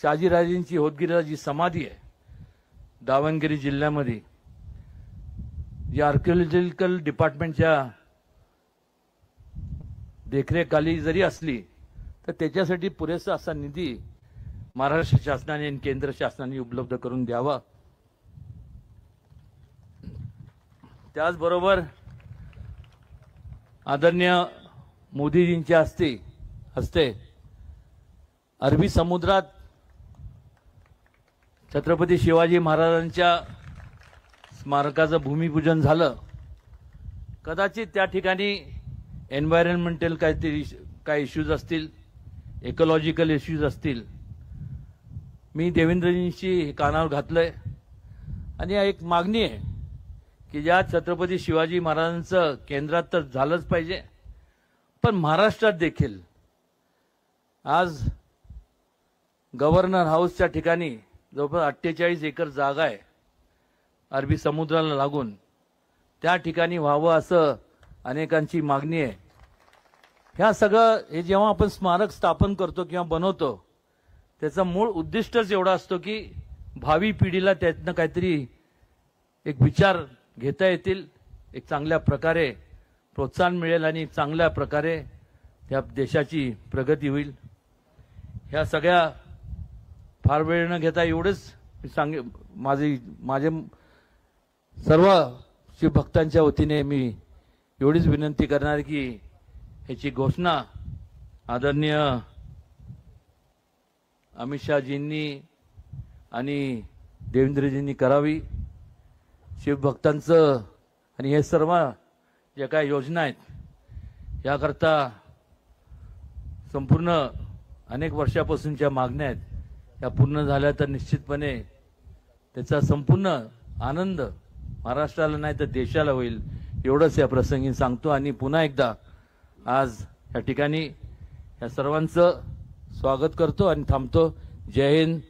शहाजीराजेंची होतगिरीला जी समाधी आहे दावणगिरी जिल्ह्यामध्ये, जी आर्किओलॉजिकल डिपार्टमेंटच्या देखरेखाली जरी असली तर त्याच्यासाठी पुरेसा असा निधी महाराष्ट्र शासनाने आणि केंद्र शासनाने उपलब्ध करून द्यावा. त्याचबरोबर आदरणीय मोदीजींच्या हस्ते अरबी समुद्रात छत्रपती शिवाजी महाराजांच्या स्मारकाचं भूमिपूजन झालं. कदाचित त्या ठिकाणी एन्व्हायरमेंटल काही इश्यूज असतील, इकॉलॉजिकल इश्यूज असतील. मी देवेंद्रजींशी कानावर घातलंय आणि एक मागणी आहे की ज्या छत्रपती शिवाजी महाराजांचं केंद्रात तर झालंच पाहिजे, पण महाराष्ट्रात देखील आज गव्हर्नर हाऊसच्या ठिकाणी जवळपास 48 एकर जागा आहे अरबी समुद्राला लागून, त्या ठिकाणी व्हावं असं अनेकांची मागणी आहे. ह्या सगळं हे जेव्हा आपण स्मारक स्थापन करतो किंवा बनवतो त्याचा मूळ उद्दिष्टच एवढा असतो की भावी पिढीला त्यातनं काहीतरी एक विचार घेता येतील, एक चांगल्या प्रकारे प्रोत्साहन मिळेल आणि चांगल्या प्रकारे त्या देशाची प्रगती होईल. ह्या सगळ्या फार वेळ न घेता एवढंच माझे सर्व शिवभक्तांच्या वतीने मी एवढीच विनंती करणार की ह्याची घोषणा आदरणीय अमित शहाजींनी आणि देवेंद्रजींनी करावी. शिवभक्तांचं आणि हे सर्व ज्या काही योजना आहेत याकरता संपूर्ण अनेक वर्षापासूनच्या मागण्या आहेत, त्या पूर्ण झाल्या तर निश्चितपणे त्याचा संपूर्ण आनंद महाराष्ट्राला नाही तर देशाला होईल, एवढंच या प्रसंगी सांगतो. आणि पुन्हा एकदा आज या ठिकाणी या सर्वांचं स्वागत करतो आणि थांबतो. जय हिंद,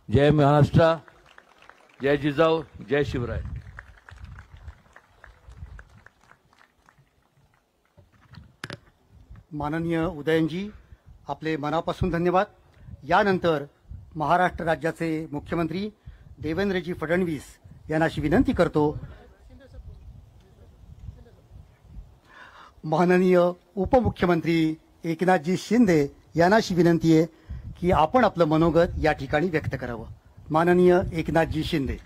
जय महाराष्ट्र, जय जिजाऊ, जय शिवराय. माननीय उदयनजी, आपले मनापासून धन्यवाद. यानंतर महाराष्ट्र राज्याचे मुख्यमंत्री देवेंद्रजी फडणवीस यांना अशी विनंती करतो, माननीय उपमुख्यमंत्री एकनाथजी शिंदे यांना अशी विनंती आहे की आपण आपलं मनोगत या ठिकाणी व्यक्त करावं. माननीय एकनाथजी शिंदे.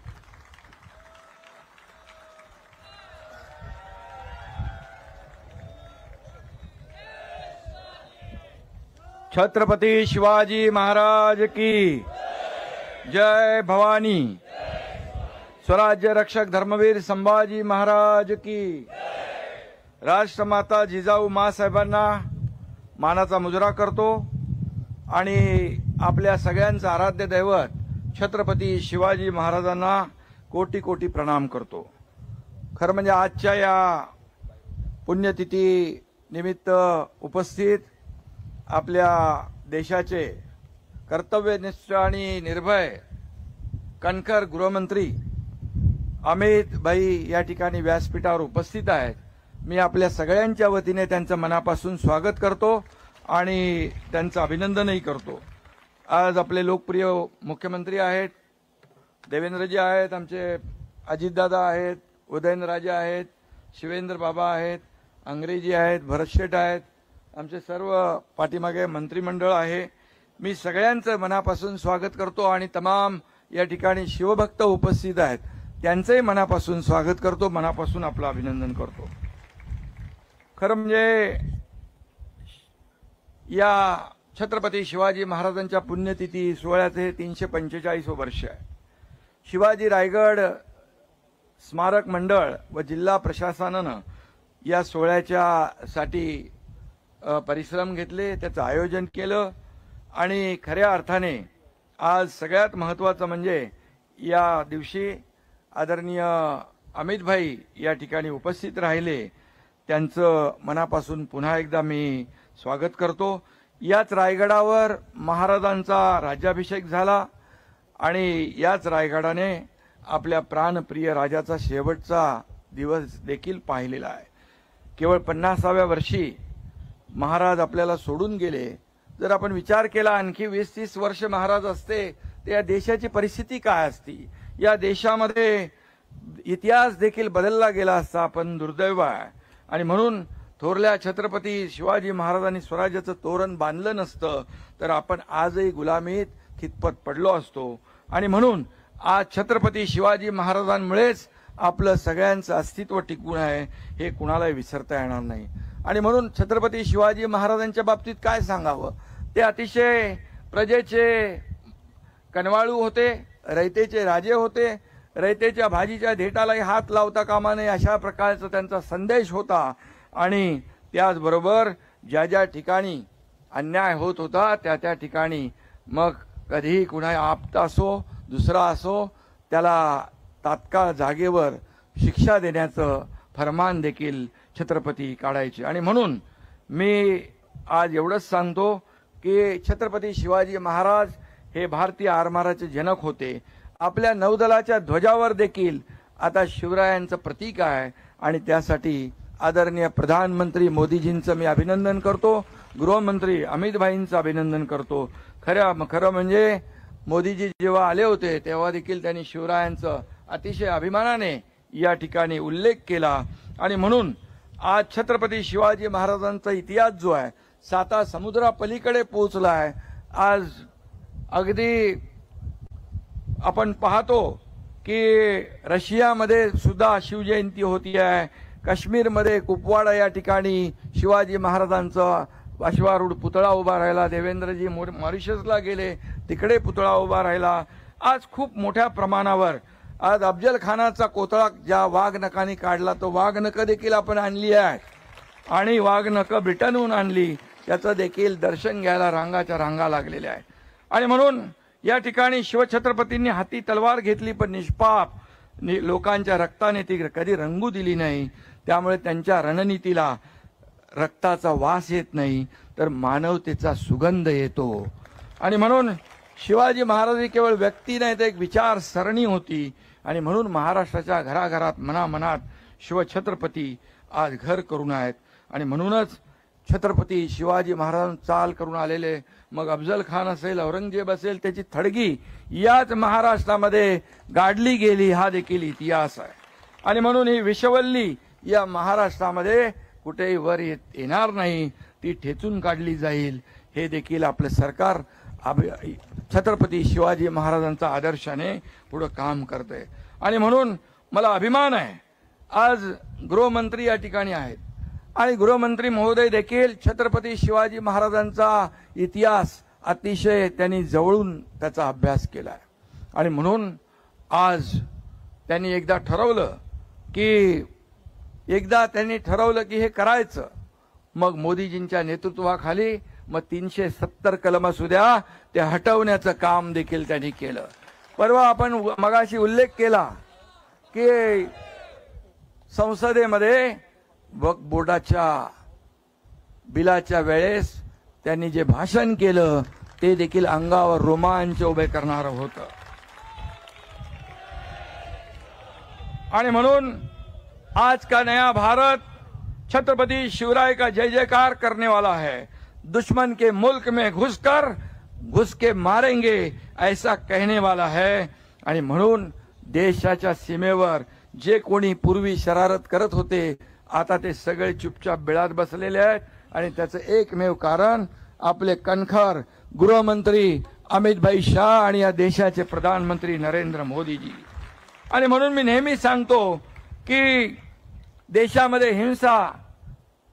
छत्रपती शिवाजी महाराज की जय. भवानी. स्वराज्य रक्षक धर्मवीर संभाजी महाराज की. राष्ट्रमाता जिजाऊ माँसाहेबांना मानाचा मुजरा करतो आणि आपल्या सगळ्यांचं आराध्य दैवत छत्रपती शिवाजी महाराजांना कोटी कोटी प्रणाम करतो. खरं म्हणजे आजच्या या पुण्यतिथी निमित्त उपस्थित आपल्या देशाचे कर्तव्यनिष्ठ आणि निर्भय कणखर गृहमंत्री अमित भाई या ठिकाणी व्यासपीठावर उपस्थित आहेत. मी आपल्या सगळ्यांच्या वतीने त्यांचं मनापासून स्वागत करतो आणि त्यांचं अभिनंदनही करतो. आज आपले लोकप्रिय मुख्यमंत्री आहेत, देवेंद्रजी आहेत, आमचे अजितदादा आहेत, उदयनराजे आहेत, शिवेंद्र बाबा आहेत, अंग्रेजी आहेत, भरतशेठ आहेत, आमचे सर्व पाठीमागे मंत्रिमंडळ आहे. मी सगळ्यांचं मनापासून स्वागत करतो आणि तमाम या ठिकाणी शिवभक्त उपस्थित आहेत त्यांचंही मनापासून स्वागत करतो, मनापासून आपलं अभिनंदन करतो. खरं म्हणजे या छत्रपती शिवाजी महाराजांच्या पुण्यतिथी सोहळ्याचे हे 345 वर्ष आहे. शिवाजी रायगड स्मारक मंडळ व जिल्हा प्रशासनानं या सोहळ्याच्यासाठी परिश्रम घेतले, त्याचं आयोजन केलं आणि खऱ्या अर्थाने आज सगळ्यात महत्त्वाचं म्हणजे या दिवशी आदरणीय अमित भाई या ठिकाणी उपस्थित राहिले. त्यांचं मनापासून पुन्हा एकदा मी स्वागत करतो. याच रायगडावर महाराजांचा राज्याभिषेक झाला आणि याच रायगडाने आपल्या प्राणप्रिय राजाचा शेवटचा दिवस देखील पाहिलेला आहे. केवळ 50व्या वर्षी महाराज आपल्याला सोडून गेले. जर आपण विचार केला आणखी 20-30 वर्ष महाराज असते तर या देशाची परिस्थिती काय असती, या देशामध्ये इतिहास देखील बदलला गेला असता. पण दुर्दैव आहे आणि म्हणून थोरल्या छत्रपती शिवाजी महाराजांनी स्वराज्याचं तोरण बांधलं नसतं तर आपण आजही गुलामीत खितपत पडलो असतो. आणि म्हणून आज छत्रपती शिवाजी महाराजांमुळेच आपलं सगळ्यांचं अस्तित्व टिकून आहे हे कुणालाही विसरता येणार नाही. आणि म्हणून छत्रपती शिवाजी महाराजांच्या बाबतीत काय सांगावं, ते अतिशय प्रजेचे कनवाळू होते, रयतेचे राजे होते. रयतेच्या भाजीच्या धेटालाही हात लावता कामा नये अशा प्रकारचा त्यांचा संदेश होता. आणि त्याचबरोबर ज्या ज्या ठिकाणी अन्याय होत होता त्या त्या ठिकाणी मग कधीही कुणा आप्त असो दुसरा असो त्याला तात्काळ जागेवर शिक्षा देण्याचं फरमान देखील छत्रपती काढायचे. आणि म्हणून मी आज एवढंच सांगतो की छत्रपती शिवाजी महाराज हे भारतीय आरमाराचे जनक होते. आपल्या नौदलाच्या ध्वजावर देखील आता शिवरायांचं प्रतीक आहे आणि त्यासाठी आदरणीय प्रधानमंत्री मोदीजींचं मी अभिनंदन करतो, गृहमंत्री अमित भाईंचं अभिनंदन करतो. खरं म्हणजे मोदीजी जेव्हा आले होते तेव्हा देखील त्यांनी शिवरायांचं अतिशय अभिमानाने या ठिकाणी उल्लेख केला. आणि म्हणून आज छत्रपती शिवाजी महाराजांचा इतिहास जो आहे 7 समुद्रापलीकडे पोहोचला आहे. आज अगदी आपण पाहतो की रशियामध्ये सुद्धा शिवजयंती होती आहे. काश्मीरमध्ये कुपवाडा या ठिकाणी शिवाजी महाराजांचा अश्वारूढ पुतळा उभा राहिला. देवेंद्रजी मॉरिशसला गेले, तिकडे पुतळा उभा राहिला. आज खूप मोठ्या प्रमाणावर आज अफजल खानाचा कोतळा ज्या वाघनखांनी काढला तो वाघनख देखील आपण आणली आहे आणि वाघनख ब्रिटनहून आणली. त्याचं देखील दर्शन घ्यायला रांगाच्या रांगा लागलेल्या आहेत. आणि म्हणून या ठिकाणी शिवछत्रपतींनी हाती तलवार घेतली पण निष्पाप लोकांच्या रक्ताने ती कधी रंगू दिली नाही. त्यामुळे त्यांच्या रणनीतीला रक्ताचा वास येत नाही तर मानवतेचा सुगंध येतो. आणि म्हणून शिवाजी महाराज ही केवळ व्यक्ती नाही तर एक विचारसरणी होती. आणि म्हणून महाराष्ट्राच्या घराघरात मनामनात शिवछत्रपती आज घर करून आहेत. आणि म्हणूनच छत्रपती शिवाजी महाराजांना चाल करून आलेले, मग अफजल खान असेल, औरंगजेब असेल, त्याची थडगी याच महाराष्ट्रामध्ये गाडली गेली, हा देखील इतिहास आहे. आणि म्हणून ही विषवल्ली या महाराष्ट्रामध्ये कुठेही वर येणार नाही, ती ठेचून काढली जाईल. हे देखील आपलं सरकार छत्रपती शिवाजी महाराजांचा आदर्शाने पुढे काम करते. आणि म्हणून मला अभिमान आहे, आज गृहमंत्री या ठिकाणी आहेत आणि गृहमंत्री महोदय देखील छत्रपती शिवाजी महाराजांचा इतिहास अतिशय त्यांनी जवळून त्याचा अभ्यास केला आहे. आणि म्हणून आज त्यांनी एकदा ठरवलं की हे करायचं. मग मोदीजींच्या नेतृत्वाखाली मग 370 कलम असू द्या, ते हटवण्याचं काम देखील त्यांनी केलं. परवा आपण मगाशी उल्लेख केला की संसदेमध्ये वक्फ बोर्डाच्या बिलाच्या वेळेस त्यांनी जे भाषण केलं ते देखील अंगावर रोमांच उभे करणारं होतं. आणि म्हणून आज का नया भारत छत्रपति शिवराय का जय जयकार करने वाला है. दुश्मन के मुल्क में घुस के मारेंगे ऐसा कहने वाला है. आणि म्हणून देशाच्या सीमेवर जे कोणी पूर्वी शरारत करत होते, आता ते सगळे चुपचाप बिळात बसलेले आहेत. आणि त्याचं एकमेव कारण आपले कणखर गृहमंत्री अमितभाई शाह आणि या देशाचे प्रधानमंत्री नरेंद्र मोदीजी. आणि म्हणून मी नेहमी सांगतो की देशामध्ये हिंसा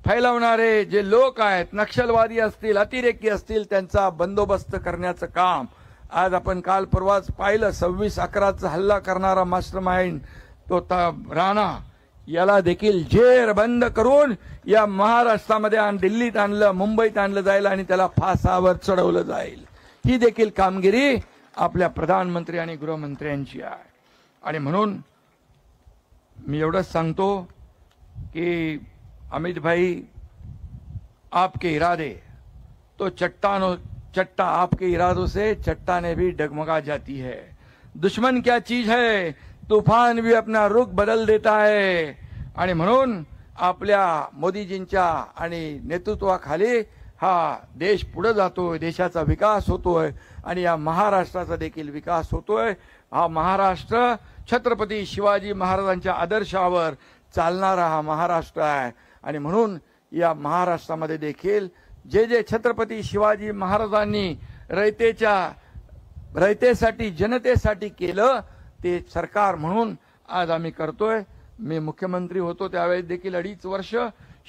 फैलवणारे जे लोक आहेत, नक्षलवादी असतील, अतिरेकी असतील, त्यांचा बंदोबस्त करण्याचं काम आज आपण काल परवाच पाहिलं. 26/11चा हल्ला करणारा मास्टरमाइंड तो राणा, याला देखील जेरबंद करून या महाराष्ट्रामध्ये दिल्लीत आणलं, मुंबईत आणलं जाईल आणि त्याला फासावर चढवलं जाईल. ही देखील कामगिरी आपल्या प्रधानमंत्री आणि गृहमंत्र्यांची आहे. आणि म्हणून मी एवढंच सांगतो कि अमित भाई, आपके इरादे तो चट्टा आपके इरादों से चट्टाने भी डगमगा जाती है. दुश्मन क्या चीज है, तूफान भी अपना रुख बदल देता है. आणि म्हणून आपल्या मोदीजींच्या आणि नेतृत्वाखाली हा देश पुढे जातोय, देशाचा विकास होतोय आणि या महाराष्ट्राचा देखील विकास होतोय. हा महाराष्ट्र छत्रपती शिवाजी महाराजांच्या आदर्शावर चालणारा हा महाराष्ट्र आहे. आणि म्हणून या महाराष्ट्रामध्ये देखील जे छत्रपती शिवाजी महाराजांनी रयतेसाठी जनतेसाठी केलं ते सरकार म्हणून आज आम्ही करतोय. मी मुख्यमंत्री होतो त्यावेळेस देखील 2.5 वर्ष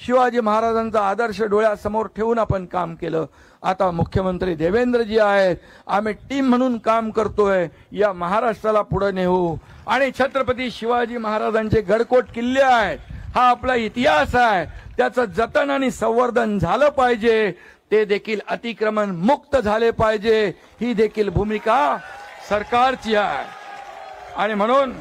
शिवाजी महाराजांचा आदर्श डोळ्यासमोर ठेवून आपण काम केलं. आता मुख्यमंत्री देवेंद्रजी आहेत, आम्ही टीम म्हणून काम करतोय. या महाराष्ट्राला पुढे नेऊ आणि छत्रपती शिवाजी महाराजांचे गडकोट किल्ले आहेत, हा आपला इतिहास आहे, त्याचं जतन आणि संवर्धन झालं पाहिजे. ते देखील अतिक्रमण मुक्त झाले पाहिजे, ही देखील भूमिका सरकारची आहे. आणि म्हणून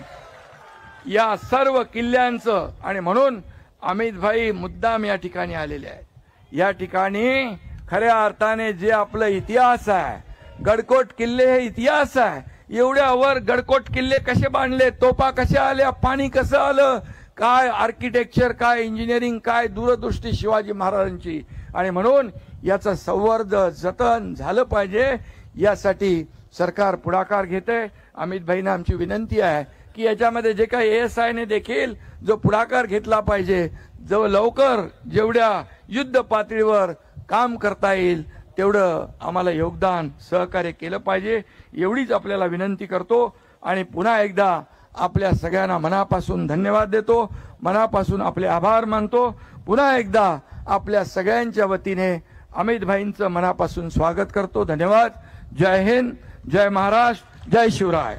या सर्व किल्ल्यांचं, आणि म्हणून अमित भाई मुद्दाम या ठिकाणी आलेले आहेत. या ठिकाणी खऱ्या अर्थाने जे आपलं इतिहास आहे, गडकोट किल्ले हे इतिहास आहे. एवढ्यावर गडकोट किल्ले कसे बांधले, तोफा कशा आल्या, पाणी कसं आलं, काय आर्किटेक्चर, काय इंजिनिअरिंग, काय दूरदृष्टी शिवाजी महाराजांची. आणि म्हणून याचं संवर्धन जतन झालं पाहिजे, यासाठी सरकार पुढाकार घेते. अमित भाईंना आमची विनंती आहे की याच्यामध्ये जे काही ASI ने देखील जो पुढाकार घेतला पाहिजे, जो लवकर जेवढ्या युद्ध पातळीवर काम करता येईल तेवढं आम्हाला योगदान सहकार्य केलं पाहिजे, एवढीच आपल्याला विनंती करतो. आणि पुन्हा एकदा आपल्या सगळ्यांना मनापासून धन्यवाद देतो, मनापासून आपले आभार मानतो. पुन्हा एकदा आपल्या सगळ्यांच्या वतीने अमित भाईंचं मनापासून स्वागत करतो. धन्यवाद. जय हिंद, जय महाराष्ट्र, जय शिवराय.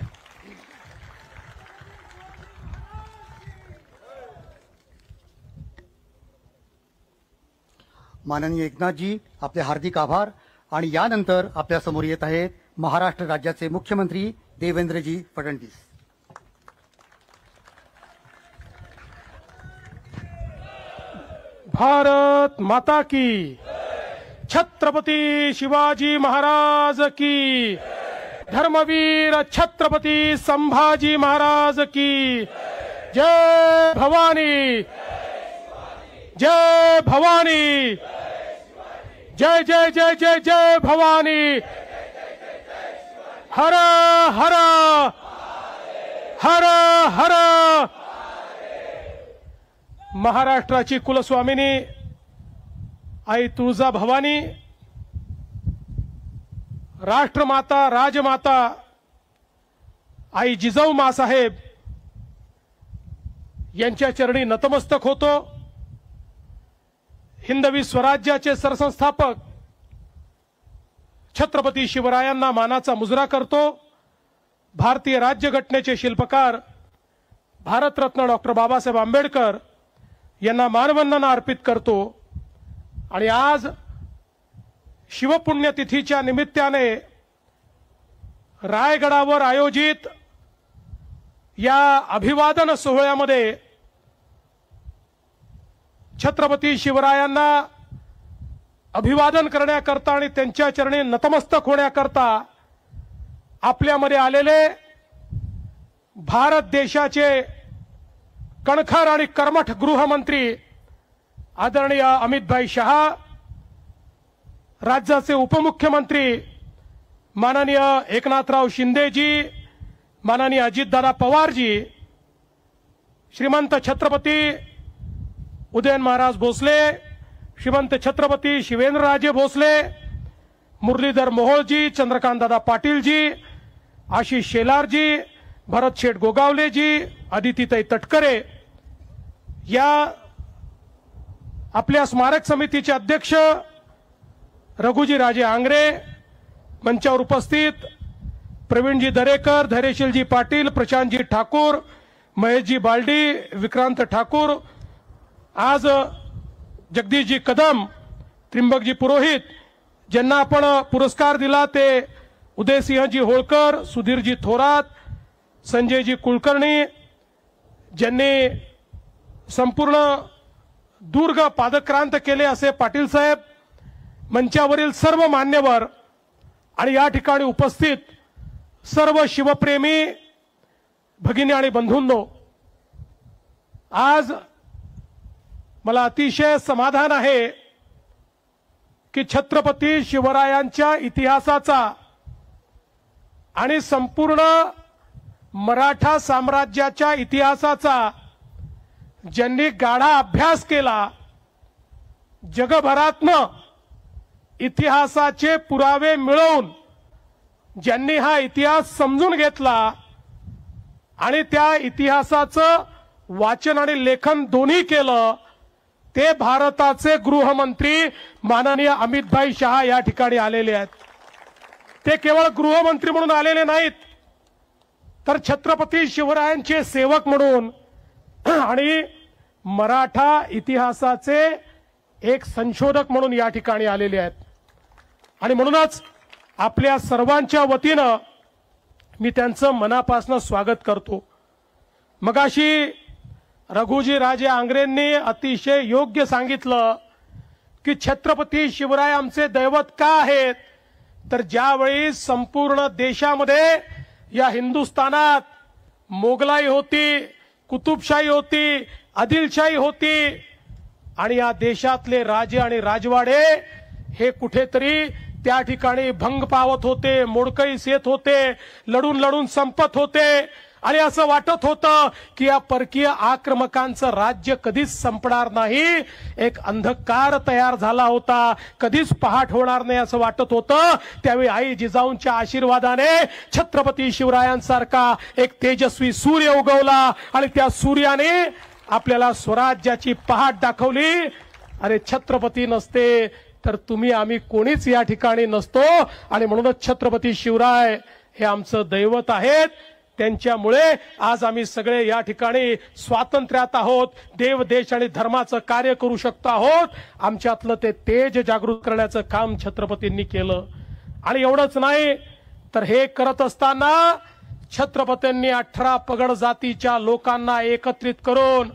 माननीय एकनाथजी, आपले हार्दिक आभार. आणि यानंतर आपल्या समोर येत आहेत महाराष्ट्र राज्याचे मुख्यमंत्री देवेंद्रजी फडणवीस. भारत माता की, छत्रपती शिवाजी महाराज की, धर्मवीर छत्रपती संभाजी महाराज की. जय भवानी, जय भवानी. जय जय जय जय जय भवानी, हर हर हर हर। महाराष्ट्राची कुलस्वामिनी आई तुळजा भवानी, राष्ट्रमाता राजमाता आई जिजाऊ मासाहेब यांच्या चरणी नतमस्तक होतो। हिंदवी स्वराज्याचे सरसंस्थापक छत्रपती शिवरायांना मानाचा मुजरा करतो। भारतीय राज्यघटनेचे शिल्पकार भारतरत्न डॉक्टर बाबासाहेब आंबेडकर यांना मानवंदना अर्पित करतो। आणि आज शिवपुण्यतिथीच्या निमित्ताने रायगडावर आयोजित या अभिवादन सोहळ्यामध्ये छत्रपती शिवरायांना अभिवादन करण्याकरता आणि त्यांच्या चरणी नतमस्तक होण्याकरता आपल्यामध्ये आलेले भारत देशाचे कणखर आणि कर्मठ गृहमंत्री आदरणीय अमितभाई शहा, राज्याचे उपमुख्यमंत्री माननीय एकनाथराव शिंदेजी, माननीय अजितदादा पवारजी, श्रीमंत छत्रपती उदयन महाराज भोसले, श्रीमंत छत्रपती शिवेंद्रराजे भोसले, मुरलीधर मोहोळजी, चंद्रकांतदादा पाटीलजी, आशिष शेलारजी, भरत शेठ गोगावलेजी, अदितीताई तटकरे, या आपल्या स्मारक समितीचे अध्यक्ष रघुजी राजे आंग्रे, मंचावर उपस्थित प्रवीणजी दरेकर, धैर्यशीलजी पाटील, प्रशांतजी ठाकूर, महेशजी बालडी, विक्रांत ठाकूर, आज जगदीशजी कदम, त्रिंबकजी पुरोहित, ज्यांना आपण पुरस्कार दिला ते उदयसिंहजी होळकर, सुधीरजी थोरात, संजयजी कुलकर्णी, ज्यांनी संपूर्ण दुर्ग पादक्रांत केले असे पाटील साहेब, मंचावरील सर्व मान्यवर आणि या ठिकाणी उपस्थित सर्व शिवप्रेमी भगिनी आणि बंधूंनो, आज मला अतिशय समाधान आहे की छत्रपती शिवरायांच्या इतिहासाचा आणि संपूर्ण मराठा साम्राज्याच्या इतिहासाचा ज्यांनी गाढा अभ्यास केला, जगभरातनं इतिहासाचे पुरावे मिळवून ज्यांनी हा इतिहास समजून घेतला आणि त्या इतिहासाचं वाचन आणि लेखन दोन्ही केलं, ते भारताचे गृहमंत्री माननीय अमितभाई शहा या ठिकाणी आलेले आहेत। ते केवळ गृहमंत्री म्हणून आलेले नाहीत, तर छत्रपती शिवरायांचे सेवक म्हणून आणि मराठा इतिहासाचे एक संशोधक म्हणून या ठिकाणी आलेले आहेत। आणि म्हणूनच आपल्या सर्वांच्या वतीनं मी त्यांचं मनापासून स्वागत करतो। मगाशी रघुजी राजे आंग्रेंनी अतिशय योग्य सांगितलं की छत्रपती शिवराय आमचे दैवत का आहेत, तर ज्यावेळी संपूर्ण देशामध्ये या हिंदुस्थानात मोगलाई होती, कुतुबशाही होती, आदिलशाही होती आणि या देशातले राजे आणि राजवाडे हे कुठेतरी त्या ठिकाणी भंग पावत होते, मोडकळीस येत होते, लढून लढून संपत होते आणि असं वाटत होतं की या परकीय आक्रमकांचं राज्य कधीच संपणार नाही, एक अंधकार तयार झाला होता, कधीच पहाट होणार नाही असं वाटत होतं। त्यावेळी आई जिजाऊंच्या आशीर्वादाने छत्रपती शिवरायांसारखा एक तेजस्वी सूर्य उगवला आणि त्या सूर्याने आपल्याला स्वराज्याची पहाट दाखवली। अरे छत्रपती नसते तर तुम्ही आम्ही कोणीच या ठिकाणी नसतो आणि म्हणूनच छत्रपती शिवराय हे आमचं दैवत आहेत। त्यांच्यामुळे आज आम्ही सगळे या ठिकाणी स्वातंत्र्यात आहोत, देव देश आणि धर्माचं कार्य करू शकतो आहोत। आमच्यातलं ते तेज जागृत करण्याचं काम छत्रपतींनी केलं। आणि एवढंच नाही तर हे करत असताना छत्रपतींनी 18 पगड जातीच्या लोकांना एकत्रित करून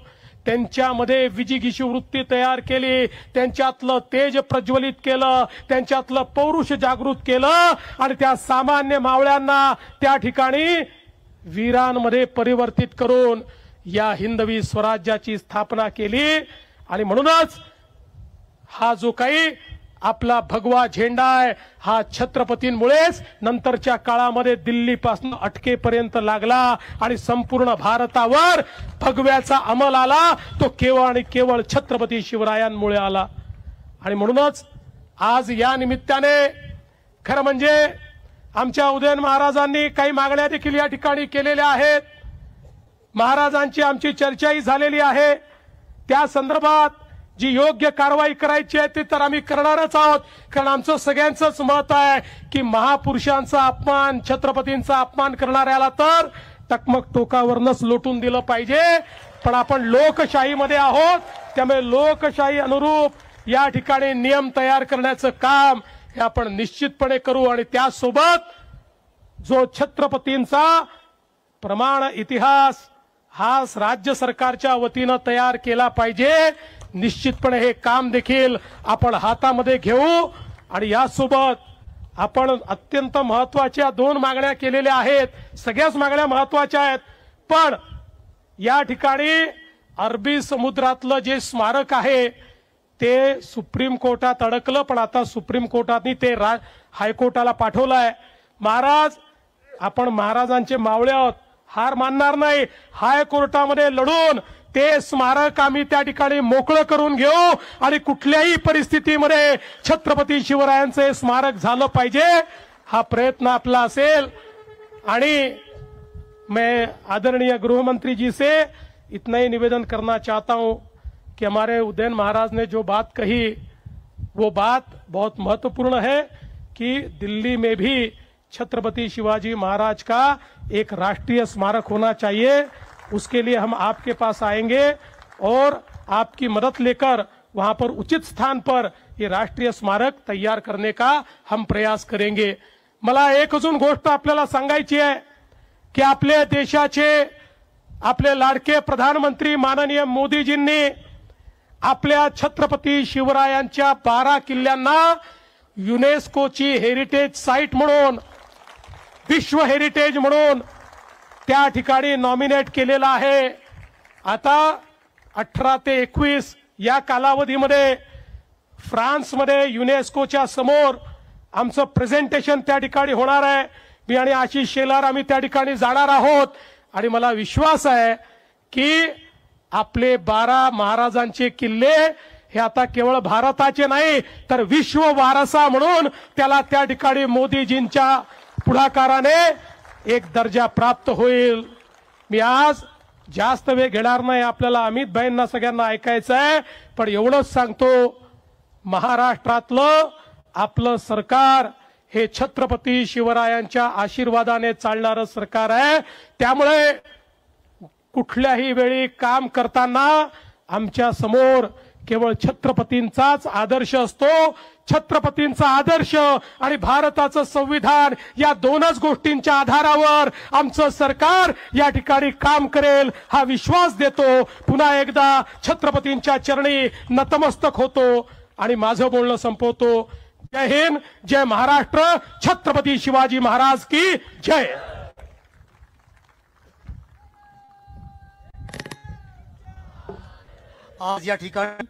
त्यांच्यामध्ये विजिगीषू वृत्ती तयार केली, त्यांच्यातलं तेज प्रज्वलित केलं, त्यांच्यातलं पौरुष जागृत केलं आणि त्या सामान्य मावळ्यांना त्या ठिकाणी वीरांमध्ये परिवर्तित करून या हिंदवी स्वराज्याची स्थापना केली। आणि म्हणूनच हा जो काही आपला भगवा झेंडा आहे हा छत्रपतींमुळेच नंतरच्या काळामध्ये दिल्लीपासून अटकेपर्यंत लागला आणि संपूर्ण भारतावर भगव्याचा अंमल आला तो केवळ आणि केवळ छत्रपती शिवरायांमुळे आला। आणि म्हणूनच आज या निमित्ताने खरं म्हणजे आमच्या उदयन महाराजांनी काही मागण्या देखील या ठिकाणी केलेल्या आहेत। महाराजांची आमची चर्चाही झालेली आहे। त्या संदर्भात जी योग्य कारवाई करायची आहे ती तर आम्ही करणारच आहोत, कारण आमचं सगळ्यांचंच मत आहे की महापुरुषांचा अपमान, छत्रपतींचा अपमान करणाऱ्याला तर टकमक टोकावरनच लोटून दिलं पाहिजे। पण आपण लोकशाहीमध्ये आहोत, त्यामुळे लोकशाही अनुरूप या ठिकाणी नियम तयार करण्याचं काम हे आपण निश्चितपणे करू। आणि त्यासोबत जो छत्रपतींचा प्रमाण इतिहास हा राज्य सरकारच्या वतीनं तयार केला पाहिजे, निश्चितपणे हे काम देखील आपण हातामध्ये घेऊ। आणि यासोबत आपण अत्यंत महत्वाच्या 2 मागण्या केलेल्या आहेत। सगळ्याच मागण्या महत्वाच्या आहेत, पण या ठिकाणी अरबी समुद्रातलं जे स्मारक आहे ते सुप्रीम कोर्टात अडकलं, पण आता सुप्रीम कोर्टाने ते हायकोर्टाला पाठवलंय। महाराज, आपण महाराजांचे मावळे आहोत, हार मानणार नाही। हायकोर्टामध्ये लढून ते स्मारक आम्ही त्या ठिकाणी मोकळं करून घेऊ आणि कुठल्याही परिस्थितीमध्ये छत्रपती शिवरायांचे स्मारक झालं पाहिजे हा प्रयत्न आपला असेल। आणि मैं आदरणीय गृहमंत्री जी से इतना ही निवेदन करना चाहता हूं कि हमारे उदयन महाराज ने जो बात कही वो बात बहुत महत्वपूर्ण है कि दिल्ली में भी छत्रपति शिवाजी महाराज का एक राष्ट्रीय स्मारक होना चाहिए। उसके लिए हम आपके पास आएंगे और आपकी मदद लेकर वहां पर उचित स्थान पर ये राष्ट्रीय स्मारक तैयार करने का हम प्रयास करेंगे। मला एक अजून गोष्ट आपल्याला सांगायची आहे की आपल्या देशाचे आपले लाडके प्रधानमंत्री माननीय मोदीजींनी आपल्या छत्रपती शिवरायांच्या 12 किल्ल्यांना युनेस्कोची हेरिटेज साइट म्हणून, विश्व हेरिटेज म्हणून त्या ठिकाणी नॉमिनेट केलेला आहे। आता 18 ते 21 या कालावधीमध्ये फ्रान्समध्ये युनेस्कोच्या समोर आमचं प्रेझेंटेशन त्या ठिकाणी होणार आहे। मी आणि आशिष शेलार आम्ही त्या ठिकाणी जाणार आहोत आणि मला विश्वास आहे की आपले 12 महाराजांचे किल्ले हे आता केवळ भारताचे नाही तर विश्व वारसा म्हणून त्याला त्या ठिकाणी मोदीजींच्या पुढाकाराने एक दर्जा प्राप्त होईल। मी आज जास्त वेळ घेणार नाही, आपल्याला अमित भाईंना सगळ्यांना ऐकायचं आहे, पण एवढंच सांगतो, महाराष्ट्रातलं आपलं सरकार हे छत्रपती शिवरायांच्या आशीर्वादाने चालणारं सरकार आहे। त्यामुळे कुठल्याही वेळी काम करताना आमच्या समोर केवळ छत्रपतींचाच आदर्श असतो। छत्रपतींचा आदर्श आणि भारताचं संविधान या 2च गोष्टींच्या आधारावर आमचं सरकार या ठिकाणी काम करेल हा विश्वास देतो। पुन्हा एकदा छत्रपतींच्या चरणी नतमस्तक होतो आणि माझं बोलणं संपवतो। जय हिंद, जय महाराष्ट्र, छत्रपती शिवाजी महाराज की जय। आज या ठिकाणी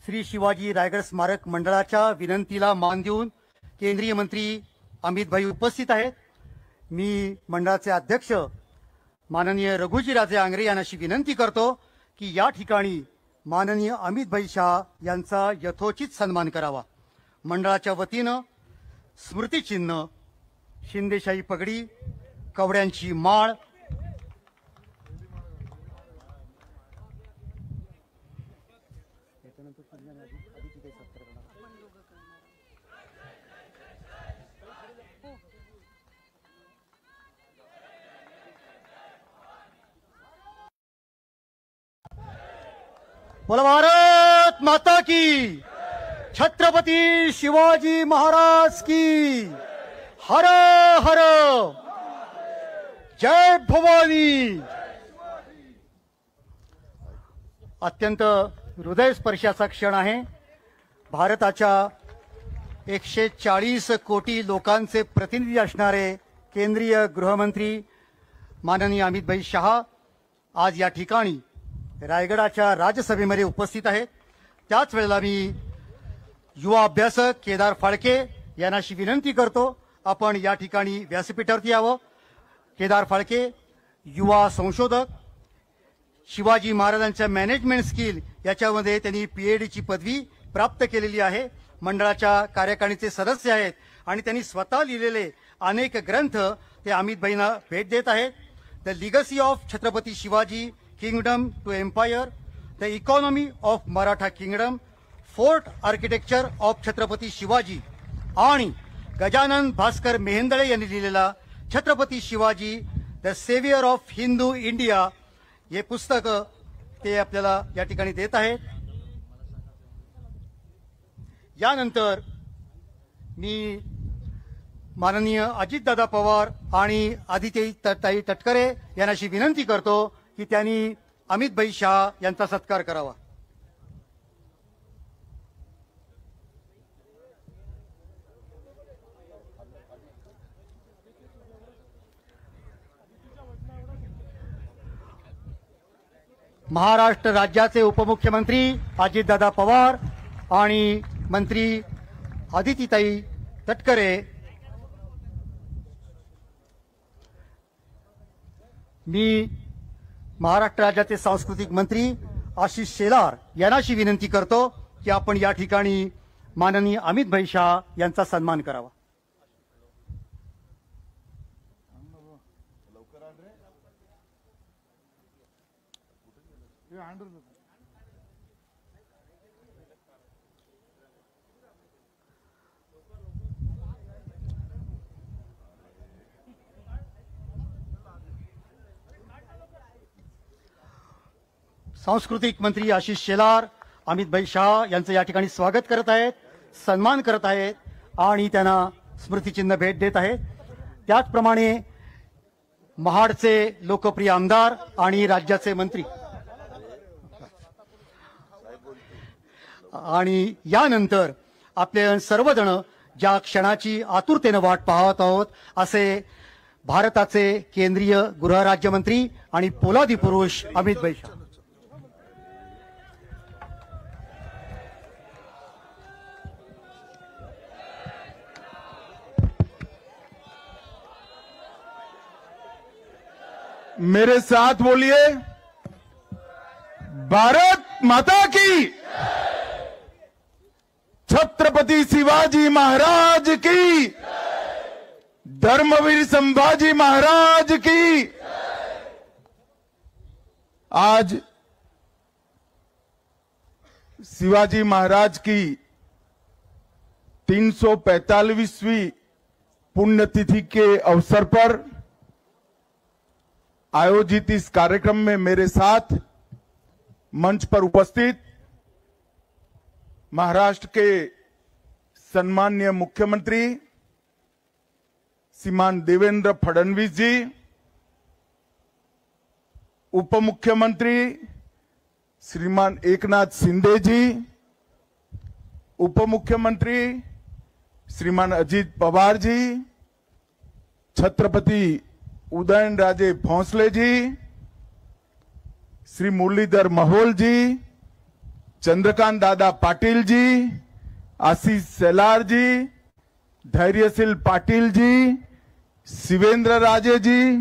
श्री शिवाजी रायगड स्मारक मंडळाच्या विनंतीला मान देऊन केंद्रीय मंत्री अमित भाई उपस्थित आहेत। मी मंडळाचे अध्यक्ष माननीय रघुजीराजे आंग्रे यांना अशी विनंती करतो की या ठिकाणी माननीय अमित भाई शाह यांचा यथोचित सन्मान करावा। मंडळाच्या वतीनं स्मृतिचिन्ह, शिंदेशाही पगडी, कवड्यांची माळ, बोला भारत माता की, छत्रपती शिवाजी महाराज की, हर हर, जय भवानी। अत्यंत हृदयस्पर्शाचा क्षण आहे। भारताच्या 140 कोटी लोकांचे प्रतिनिधी असणारे केंद्रीय गृहमंत्री माननीय अमित भाई शाह आज या ठिकाणी रायगडाच्या राज्यसभेमध्ये उपस्थित आहेत। त्याच वेळेला मी युवा अभ्यासक केदार फाळके यांना अशी विनंती करतो आपण या ठिकाणी व्यासपीठावरती यावं. केदार फाळके युवा संशोधक, शिवाजी महाराजांच्या मॅनेजमेंट स्किल याच्यामध्ये त्यांनी PhD पदवी प्राप्त केलेली आहे. मंडळाच्या कार्यकारिणीचे सदस्य आहेत आणि त्यांनी स्वतः लिहिलेले अनेक ग्रंथ ते अमित भाईंना भेट देत आहेत. The legacy of Chhatrapati Shivaji, kingdom to empire, the economy of Maratha kingdom, fort architecture of Chhatrapati Shivaji आणि गजानन भास्कर मेहेंदळे यांनी लिहिलेला Chhatrapati Shivaji the saviour of Hindu India हे पुस्तक ते आपल्याला या ठिकाणी देत आहेत. यानंतर मी माननीय अजितदादा पवार आणि आदित्यताई तटकरे यांना अशी विनंती करतो की त्यांनी अमितभाई शाह यांचा सत्कार करावा. महाराष्ट्र राज्याचे उपमुख्यमंत्री अजितदादा पवार आणि मंत्री आदित्यताई तटकरे, मी महाराष्ट्र राज्याचे सांस्कृतिक मंत्री आशिष शेलार यांना अशी विनंती करतो की आपण या ठिकाणी माननीय अमितभाई शाह यांचा सन्मान करावा. सांस्कृतिक मंत्री आशिष शेलार अमितभाई शाह यांचं या ठिकाणी स्वागत करत आहेत, सन्मान करत आहेत आणि त्यांना स्मृतिचिन्ह भेट देत आहेत. त्याचप्रमाणे महाडचे लोकप्रिय आमदार आणि राज्याचे मंत्री आणि यानंतर आपले सर्वजण ज्या क्षणाची आतुरतेनं वाट पाहत आहोत असे भारताचे केंद्रीय गृहराज्यमंत्री आणि पोलादी पुरुष अमितभाई शाह. मेरे साथ बोलिए, भारत माता की, छत्रपति शिवाजी महाराज की, धर्मवीर संभाजी महाराज की. आज शिवाजी महाराज की 345वीं पुण्यतिथि के अवसर पर आयोजित इस कार्यक्रम में मेरे साथ मंच पर उपस्थित महाराष्ट्र के सम्माननीय मुख्यमंत्री श्रीमान देवेंद्र फडणवीस जी, उप मुख्यमंत्री श्रीमान एकनाथ शिंदे जी, उप मुख्यमंत्री श्रीमान अजित पवार जी, छत्रपति उदयनराजे भोंसले जी, श्री मुरलीधर महल जी, चंद्रकांत दादा पाटिल जी, आशीष शेलार जी, धैर्यशील पाटिल जी, शिवेंद्र राजे जी,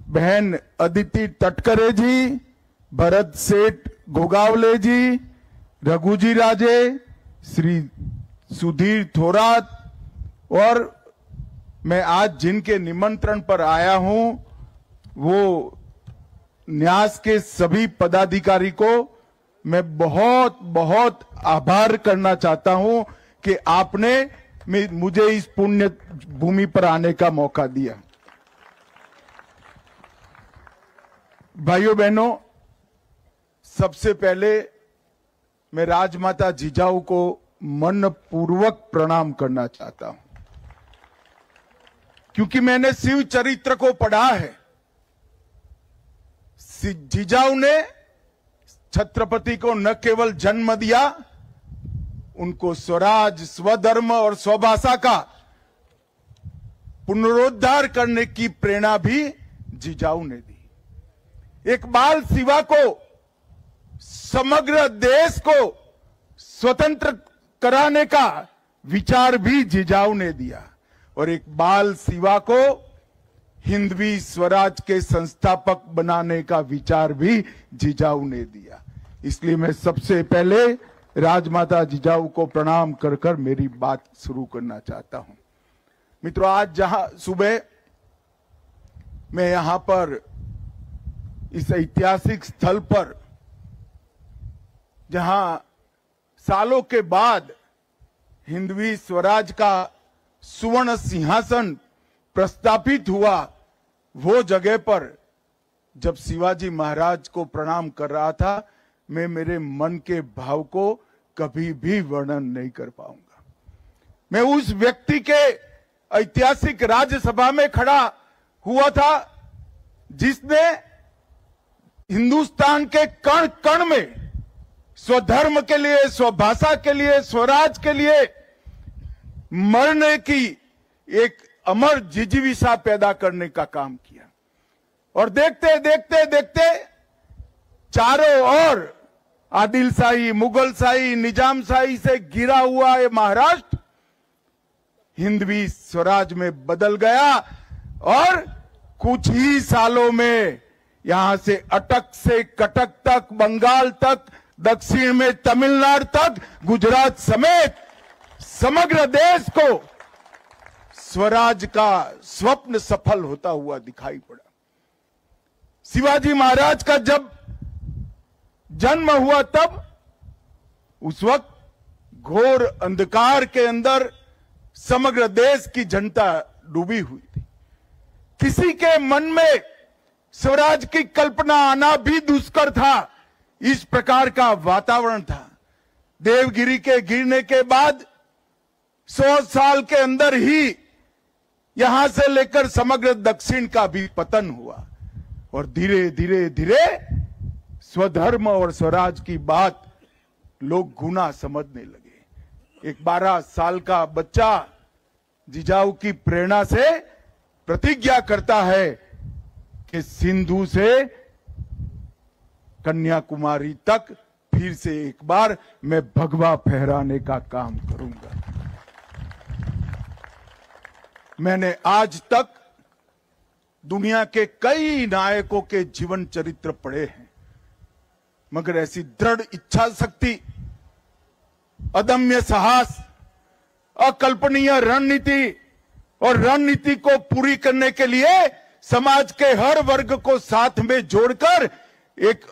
बहन अदिति तटकरे जी, भरत सेठ गोगावले जी, रघुजी राजे, श्री सुधीर थोरात और मैं आज जिनके निमंत्रण पर आया हूं वो न्यास के सभी पदाधिकारी को मैं बहुत बहुत आभार करना चाहता हूं कि आपने मुझे इस पुण्य भूमि पर आने का मौका दिया. भाइयों बहनों, सबसे पहले मैं राजमाता जिजाऊ को मनपूर्वक प्रणाम करना चाहता हूं, क्योंकि मैंने शिव चरित्र को पढ़ा है. जिजाऊ ने छत्रपति को न केवल जन्म दिया, उनको स्वराज, स्वधर्म और स्वभाषा का पुनरुद्धार करने की प्रेरणा भी जिजाऊ ने दी. एक बाल शिवा को समग्र देश को स्वतंत्र कराने का विचार भी जिजाऊ ने दिया और एक बाल शिवा को हिंदवी स्वराज के संस्थापक बनाने का विचार भी जिजाऊ ने दिया। इसलिए मैं सबसे पहले राजमाता जिजाऊ को प्रणाम कर कर मेरी बात शुरू करना चाहता हूं। मित्रों, आज जहां सुबह मैं यहां पर इस ऐतिहासिक स्थल पर जहां सालों के बाद हिंदवी स्वराज का सुवर्ण सिंहासन प्रस्थापित हुआ, वो जगह पर जब शिवाजी महाराज को प्रणाम कर रहा था, मैं मेरे मन के भाव को कभी भी वर्णन नहीं कर पाऊंगा। मैं उस व्यक्ति के ऐतिहासिक राज्यसभा में खड़ा हुआ था जिसने हिंदुस्तान के कण कण में स्वधर्म के लिए, स्वभाषा के लिए, स्वराज के लिए मरने की एक अमर जिजीविषा पैदा करने का काम किया। और देखते देखते देखते चारों ओर आदिलशाही, मुगलशाही, निजामशाही से घिरा हुआ ये महाराष्ट्र हिंदवी स्वराज में बदल गया और कुछ ही सालों में यहां से अटक से कटक तक, बंगाल तक, दक्षिण में तमिलनाडु तक, गुजरात समेत समग्र देश को स्वराज का स्वप्न सफल होता हुआ दिखाई पड़ा। शिवाजी महाराज का जब जन्म हुआ तब उस वक्त घोर अंधकार के अंदर समग्र देश की जनता डूबी हुई थी। किसी के मन में स्वराज की कल्पना आना भी दुष्कर था। इस प्रकार का वातावरण था। देवगिरी के गिरने के बाद 100 साल के अंदर ही यहां से लेकर समग्र दक्षिण का भी पतन हुआ और धीरे धीरे धीरे स्वधर्म और स्वराज की बात लोग गुना समझने लगे। एक 12 साल का बच्चा जिजाऊ की प्रेरणा से प्रतिज्ञा करता है कि सिंधु से कन्याकुमारी तक फिर से एक बार मैं भगवा फहराने का काम करूंगा। मैंने आज तक दुनिया के कई नायकों के जीवन चरित्र पढ़े हैं, मगर ऐसी दृढ़ इच्छा शक्ति, अदम्य साहस, अकल्पनीय रणनीति और रणनीति को पूरी करने के लिए समाज के हर वर्ग को साथ में जोड़कर एक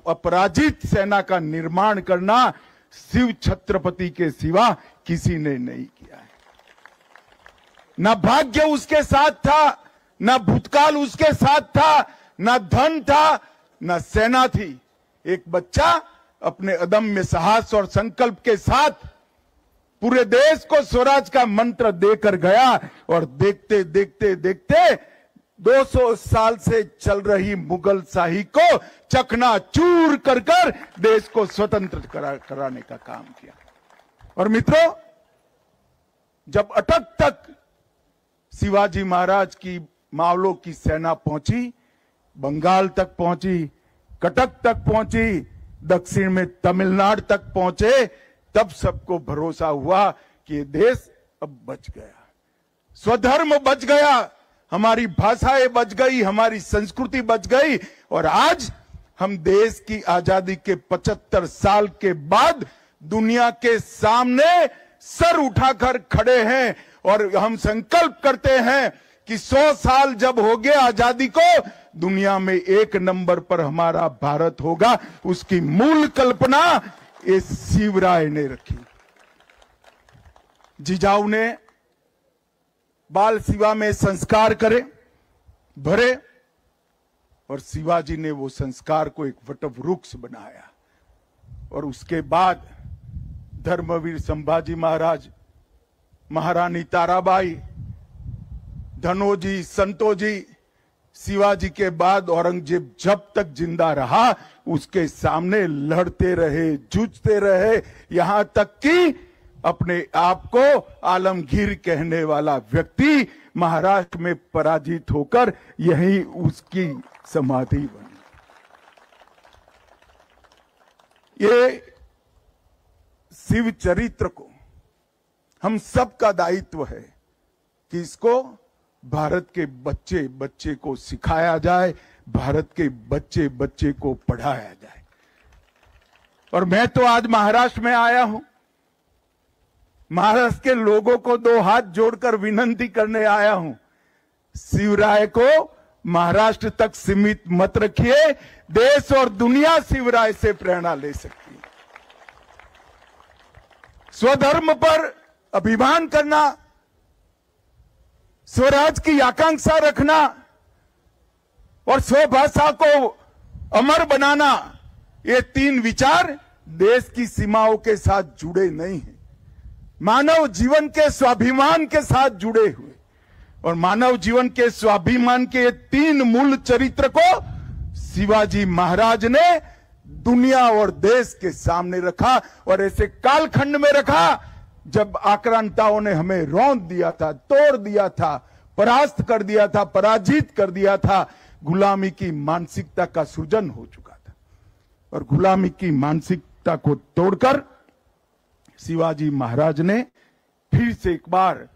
अपराजित सेना का निर्माण करना शिव छत्रपति के सिवा किसी ने नहीं किया है। न भाग्य उसके साथ था, न भूतकाल उसके साथ था, न धन था, न सेना थी। एक बच्चा अपने अदम्य साहस और संकल्प के साथ पूरे देश को स्वराज का मंत्र देकर गया और देखते देखते देखते 200 साल से चल रही मुगल शाही को चकनाचूर कर कर देश को स्वतंत्र कराने का काम किया। और मित्रों, जब अटक तक शिवाजी महाराज की मावलों की सेना पहुंची, बंगाल तक पहुंची, कटक तक पहुंची, दक्षिण में तमिलनाडु तक पहुंचे, तब सबको भरोसा हुआ कि ये देश अब बच गया, स्वधर्म बच गया, हमारी भाषाएं बच गई, हमारी संस्कृति बच गई। और आज हम देश की आजादी के 75 साल के बाद दुनिया के सामने सर उठाकर खड़े हैं और हम संकल्प करते हैं कि 100 साल जब हो गए आजादी को, दुनिया में 1 नंबर पर हमारा भारत होगा। उसकी मूल कल्पना इस शिवराय ने रखी। जिजाऊ ने बाल शिवा में संस्कार भरे और शिवाजी ने वो संस्कार को एक वटवृक्ष बनाया। और उसके बाद धर्मवीर संभाजी महाराज, महारानी ताराबाई, धनोजी, संतोजी, शिवाजी के बाद औरंगजेब जब तक जिंदा रहा उसके सामने लड़ते रहे, जूझते रहे, यहां तक कि अपने आप को आलमगीर कहने वाला व्यक्ति महाराष्ट्र में पराजित होकर यही उसकी समाधि बनी। ये शिव चरित्र को हम सबका दायित्व है कि इसको भारत के बच्चे बच्चे को सिखाया जाए, भारत के बच्चे बच्चे को पढ़ाया जाए। और मैं तो आज महाराष्ट्र में आया हूं, महाराष्ट्र के लोगों को दो हाथ जोड़कर विनती करने आया हूं, शिवराय को महाराष्ट्र तक सीमित मत रखिए, देश और दुनिया शिवराय से प्रेरणा ले सकती है। स्वधर्म पर अभिमान करना, स्वराज की आकांक्षा रखना और स्वभाषा को अमर बनाना, ये तीन विचार देश की सीमाओं के साथ जुड़े नहीं हैं, मानव जीवन के स्वाभिमान के साथ जुड़े हुए। और मानव जीवन के स्वाभिमान के तीन मूल चरित्र को शिवाजी महाराज ने दुनिया और देश के सामने रखा और ऐसे कालखंड में रखा जब आक्रांताओं ने हमें रौंद दिया था, तोड़ दिया था, परास्त कर दिया था, पराजित कर दिया था। गुलामी की मानसिकता का सृजन हो चुका था और गुलामी की मानसिकता को तोड़कर शिवाजी महाराज ने फिर से एक बार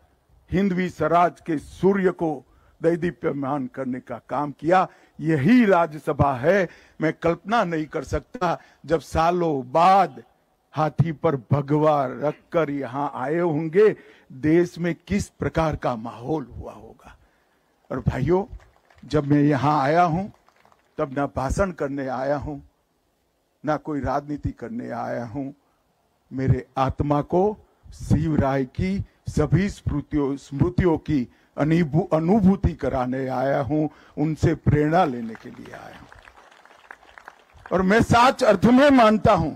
हिंदवी स्वराज के सूर्य को दैदीप्यमान करने का काम किया। यही राज्यसभा है। मैं कल्पना नहीं कर सकता जब सालों बाद हाथी पर भगवा रखकर यहां आए होंगे, देश में किस प्रकार का माहौल हुआ होगा। और भाइयों, जब मैं यहां आया हूं तब ना भाषण करने आया हूं, ना कोई राजनीति करने आया हूं, मेरे आत्मा को शिवराय की सभी स्मृतियों की अनुभूति कराने आया हूं, उनसे प्रेरणा लेने के लिए आया हूं। और मैं सच अर्थ में मानता हूं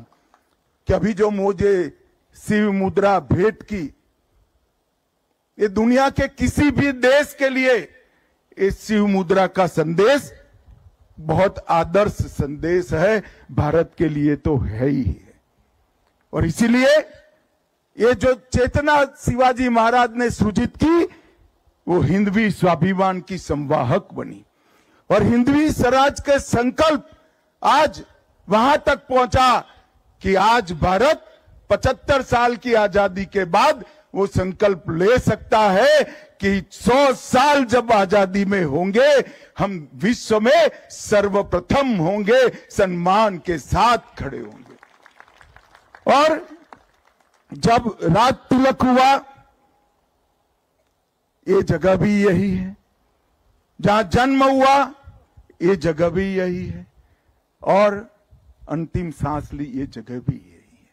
कि अभी जो मुझे शिव मुद्रा भेंट की, ये दुनिया के किसी भी देश के लिए इस शिव मुद्रा का संदेश बहुत आदर्श संदेश है, भारत के लिए तो है ही है। और इसीलिए ये जो चेतना शिवाजी महाराज ने सृजित की, वो हिंदवी स्वाभिमान की संवाहक बनी और हिंदवी स्वराज के संकल्प आज वहां तक पहुंचा कि आज भारत 75 साल की आजादी के बाद वो संकल्प ले सकता है कि 100 साल जब आजादी में होंगे, हम विश्व में सर्वप्रथम होंगे, सम्मान के साथ खड़े होंगे। और जब राज तिलक हुआ, ये जगह भी यही है, जहां जन्म हुआ ये जगह भी यही है, और अंतिम सांस ली ये जगह भी यही है।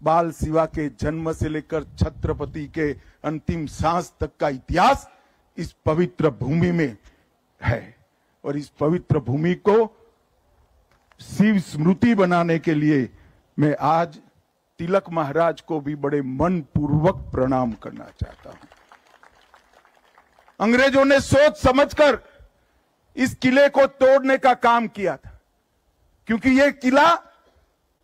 बाल शिवा के जन्म से लेकर छत्रपति के अंतिम सांस तक का इतिहास इस पवित्र भूमि में है। और इस पवित्र भूमि को शिव स्मृति बनाने के लिए मैं आज तिलक महाराज को भी बड़े मन पूर्वक प्रणाम करना चाहता हूं। अंग्रेजों ने सोच समझकर इस किले को तोड़ने का काम किया था, क्योंकि यह किला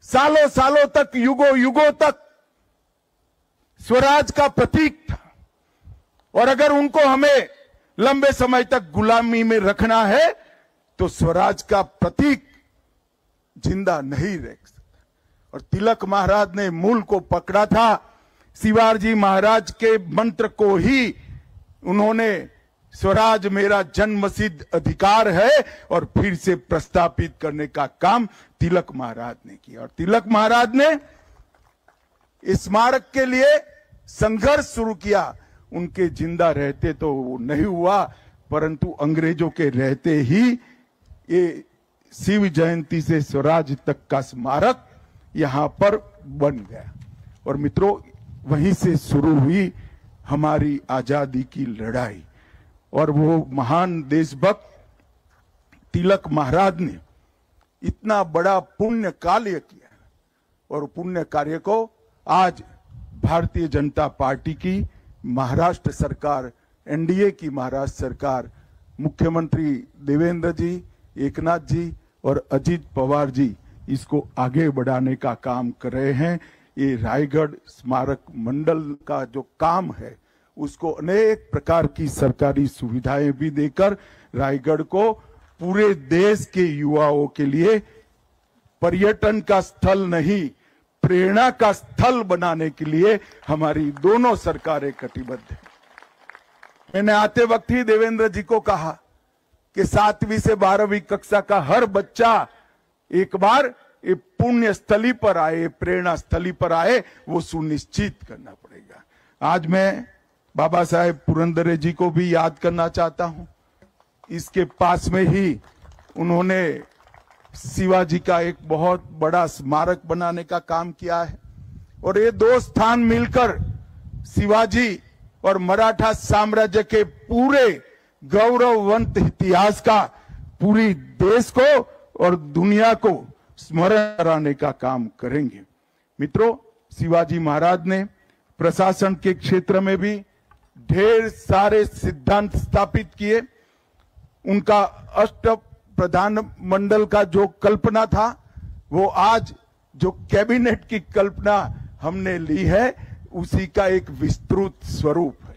सालों सालों तक, युगों युगों तक स्वराज का प्रतीक था। और अगर उनको हमें लंबे समय तक गुलामी में रखना है तो स्वराज का प्रतीक जिंदा नहीं रह सकता। और तिलक महाराज ने मूल को पकड़ा था। शिवाजी महाराज के मंत्र को ही उन्होंने स्वराज मेरा जन्मसिद्ध अधिकार है और फिर से प्रस्तापित करने का काम तिलक महाराज ने किया। और तिलक महाराज ने इस स्मारक के लिए संघर्ष शुरू किया। उनके जिंदा रहते तो वो नहीं हुआ, परंतु अंग्रेजों के रहते ही ये शिव जयंती से स्वराज तक का स्मारक यहां पर बन गया। और मित्रों, वहीं से शुरू हुई हमारी आजादी की लड़ाई। और वो महान देशभक्त तिलक महाराज ने इतना बड़ा पुण्य कार्य किया, और पुण्य कार्य को आज भारतीय जनता पार्टी की महाराष्ट्र सरकार, एनडीए की महाराष्ट्र सरकार, मुख्यमंत्री देवेंद्र जी, एकनाथ जी और अजित पवार जी इसको आगे बढ़ाने का काम कर रहे हैं। ये रायगढ़ स्मारक मंडल का जो काम है, उसको अनेक प्रकार की सरकारी सुविधाएं भी देकर रायगढ़ को पूरे देश के युवाओं के लिए पर्यटन का स्थल नहीं, प्रेरणा का स्थल बनाने के लिए हमारी दोनों सरकारें कटिबद्ध हैं। मैंने आते वक्त ही देवेंद्र जी को कहा कि 7वीं से 12वीं कक्षा का हर बच्चा एक बार ये पुण्य स्थली पर आए, प्रेरणा स्थली पर आए, वो सुनिश्चित करना पड़ेगा। आज मैं बाबा साहेब पुरंदरे जी को भी याद करना चाहता हूं। इसके पास में ही उन्होंने शिवाजी का एक बहुत बड़ा स्मारक बनाने का काम किया है और ये दो स्थान मिलकर शिवाजी और मराठा साम्राज्य के पूरे गौरववंत इतिहास का पूरी देश को और दुनिया को स्मरण कराने का काम करेंगे। मित्रों, शिवाजी महाराज ने प्रशासन के क्षेत्र में भी ढेर सारे सिद्धांत स्थापित किए। उनका अष्ट प्रधान मंडल का जो कल्पना था, वो आज जो कैबिनेट की कल्पना हमने ली है, उसी का एक विस्तृत स्वरूप है।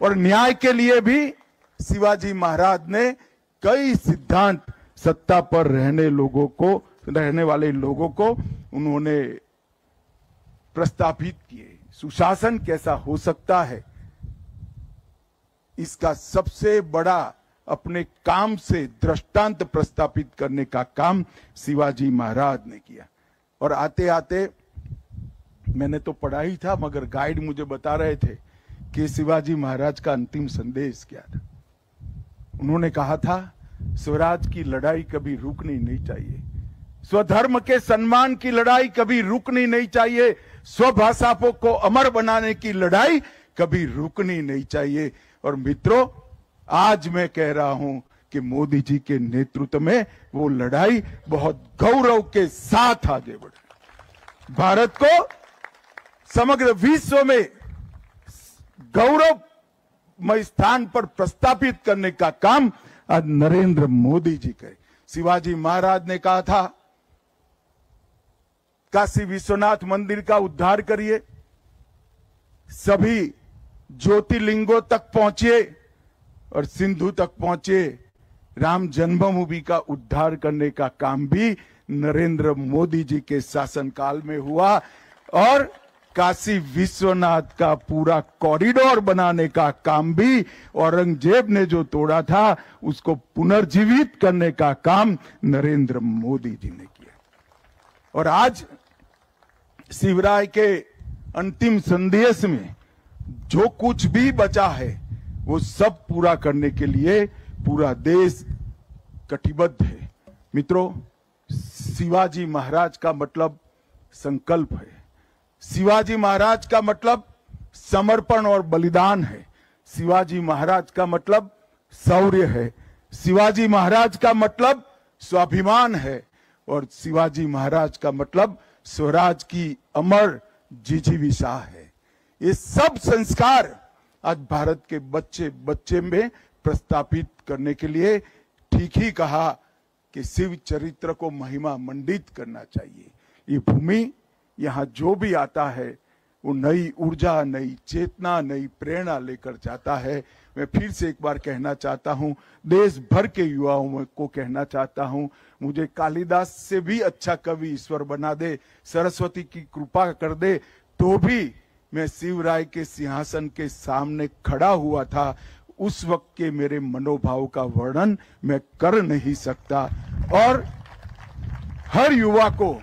और न्याय के लिए भी शिवाजी महाराज ने कई सिद्धांत सत्ता पर रहने वाले लोगों को उन्होंने प्रस्तावित किए। सुशासन कैसा हो सकता है, इसका सबसे बड़ा अपने काम से दृष्टांत प्रस्तापित करने का काम शिवाजी महाराज ने किया। और आते आते मैंने तो पढ़ा ही था, मगर गाइड मुझे बता रहे थे कि शिवाजी महाराज का अंतिम संदेश क्या था। उन्होंने कहा था, स्वराज की लड़ाई कभी रुकनी नहीं चाहिए, स्वधर्म के सम्मान की लड़ाई कभी रुकनी नहीं चाहिए, स्वभाषा को अमर बनाने की लड़ाई कभी रुकनी नहीं चाहिए। और मित्रों, आज मैं कह रहा हूं कि मोदी जी के नेतृत्व में वो लड़ाई बहुत गौरव के साथ आगे बढ़ रही। भारत को समग्र विश्व में गौरवमय स्थान पर प्रस्तापित करने का काम आज नरेंद्र मोदी जी करे। शिवाजी महाराज ने कहा था, काशी विश्वनाथ मंदिर का उद्धार करिए, सभी ज्योतिर्लिंगों तक पहुंचिए और सिंधु तक पहुंचे। राम जन्मभूमि का उद्धार करने का काम भी नरेंद्र मोदी जी के शासनकाल में हुआ और काशी विश्वनाथ का पूरा कॉरिडोर बनाने का काम भी औरंगजेब ने जो तोड़ा था उसको पुनर्जीवित करने का काम नरेंद्र मोदी जी ने किया। और आज शिवराय के अंतिम संदेश में जो कुछ भी बचा है वो सब पूरा करने के लिए पूरा देश कटिबद्ध है। मित्रों, शिवाजी महाराज का मतलब संकल्प है, शिवाजी महाराज का मतलब समर्पण और बलिदान है, शिवाजी महाराज का मतलब शौर्य है, शिवाजी महाराज का मतलब स्वाभिमान है और शिवाजी महाराज का मतलब स्वराज की अमर जिजीविषा है। ये सब संस्कार आज भारत के बच्चे बच्चे में प्रस्तापित करने के लिए ठीक ही कहा कि शिव चरित्र को महिमा मंडित करना चाहिए। ये भूमि, यहाँ जो भी आता है वो नई ऊर्जा, नई चेतना, नई प्रेरणा लेकर जाता है। मैं फिर से एक बार कहना चाहता हूँ, देश भर के युवाओं को कहना चाहता हूँ, मुझे कालिदास से भी अच्छा कवि ईश्वर बना दे, सरस्वती की कृपा कर दे, तो भी मैं शिवराय के सिंहासन के सामने खड़ा हुआ था, उस वक्त के मेरे मनोभाव का वर्णन मैं कर नहीं सकता। और हर युवा को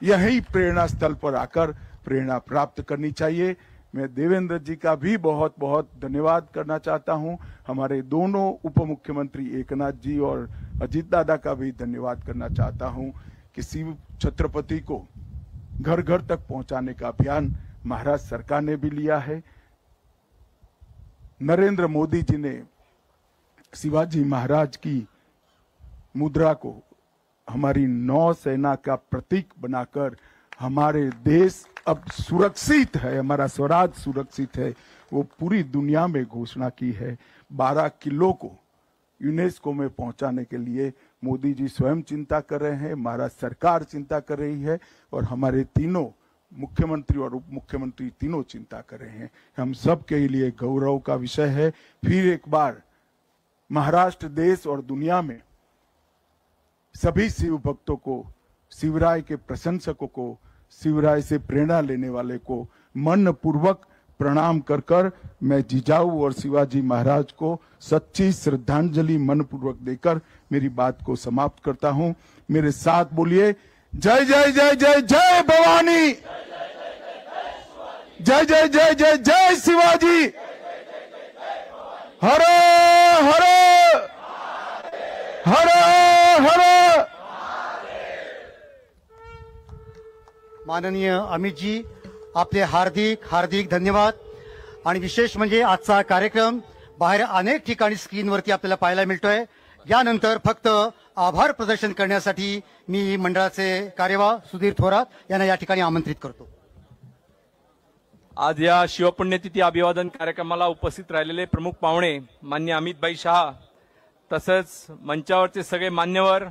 यही प्रेरणा स्थल पर आकर प्रेरणा प्राप्त करनी चाहिए। मैं देवेंद्र जी का भी बहुत बहुत धन्यवाद करना चाहता हूं। हमारे दोनों उप मुख्यमंत्री एकनाथ जी और अजीत दादा का भी धन्यवाद करना चाहता हूं कि शिव छत्रपति को घर घर तक पहुंचाने का अभियान महाराष्ट्र सरकार ने भी लिया है। नरेंद्र मोदी जी ने शिवाजी महाराज की मुद्रा को हमारी नौसेना का प्रतीक बनाकर हमारे देश अब सुरक्षित है, हमारा स्वराज सुरक्षित है, वो पूरी दुनिया में घोषणा की है। 12 किलो को यूनेस्को में पहुंचाने के लिए मोदी जी स्वयं चिंता कर रहे हैं, महाराष्ट्र सरकार चिंता कर रही है और हमारे तीनों मुख्यमंत्री और उप मुख्यमंत्री तीनों चिंता कर रहे हैं। हम सब के लिए गौरव का विषय है। फिर एक बार महाराष्ट्र देश और दुनिया में सभी शिव भक्तों को, शिवराय के प्रशंसकों को, शिवराय से प्रेरणा लेने वाले को मन पूर्वक प्रणाम कर कर मैं जिजाऊ और शिवाजी महाराज को सच्ची श्रद्धांजलि मन पूर्वक देकर मेरी बात को समाप्त करता हूं। मेरे साथ बोलिए, जय जय जय जय जय भवानी, जय जय जय जय जय शिवाजी, हर हर हर हर। माननीय अमितजी, आपले हार्दिक हार्दिक धन्यवाद। आणि विशेष म्हणजे आजचा कार्यक्रम बाहेर अनेक ठिकाणी स्क्रीनवरती आपल्याला पाहायला मिळतोय। यानंतर फक्त आभार प्रदर्शन करण्यासाठी मी मंडळाचे कार्यवाह सुधीर थोरात यांना या ठिकाणी आमंत्रित करतो। आज या शिवपुण्यतिथी अभिवादन कार्यक्रमाला उपस्थित राहिलेले प्रमुख पाहुणे माननीय अमितभाई शहा, तसंच मंचावरचे सगळे मान्यवर,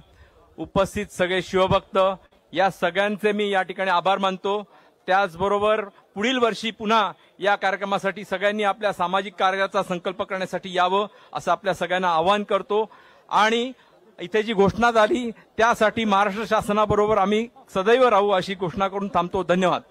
उपस्थित सगळे शिवभक्त, या सगळ्यांचे मी या ठिकाणी आभार मानतो। त्याचबरोबर पुढील वर्षी पुन्हा या कार्यक्रमासाठी सगळ्यांनी आपल्या सामाजिक कार्याचा संकल्प करण्यासाठी यावं असं आपल्या सगळ्यांना आवाहन करतो। आणि इथे जी घोषणा झाली त्यासाठी महाराष्ट्र शासनाबरोबर आम्ही सदैव राहू अशी घोषणा करून थांबतो। धन्यवाद।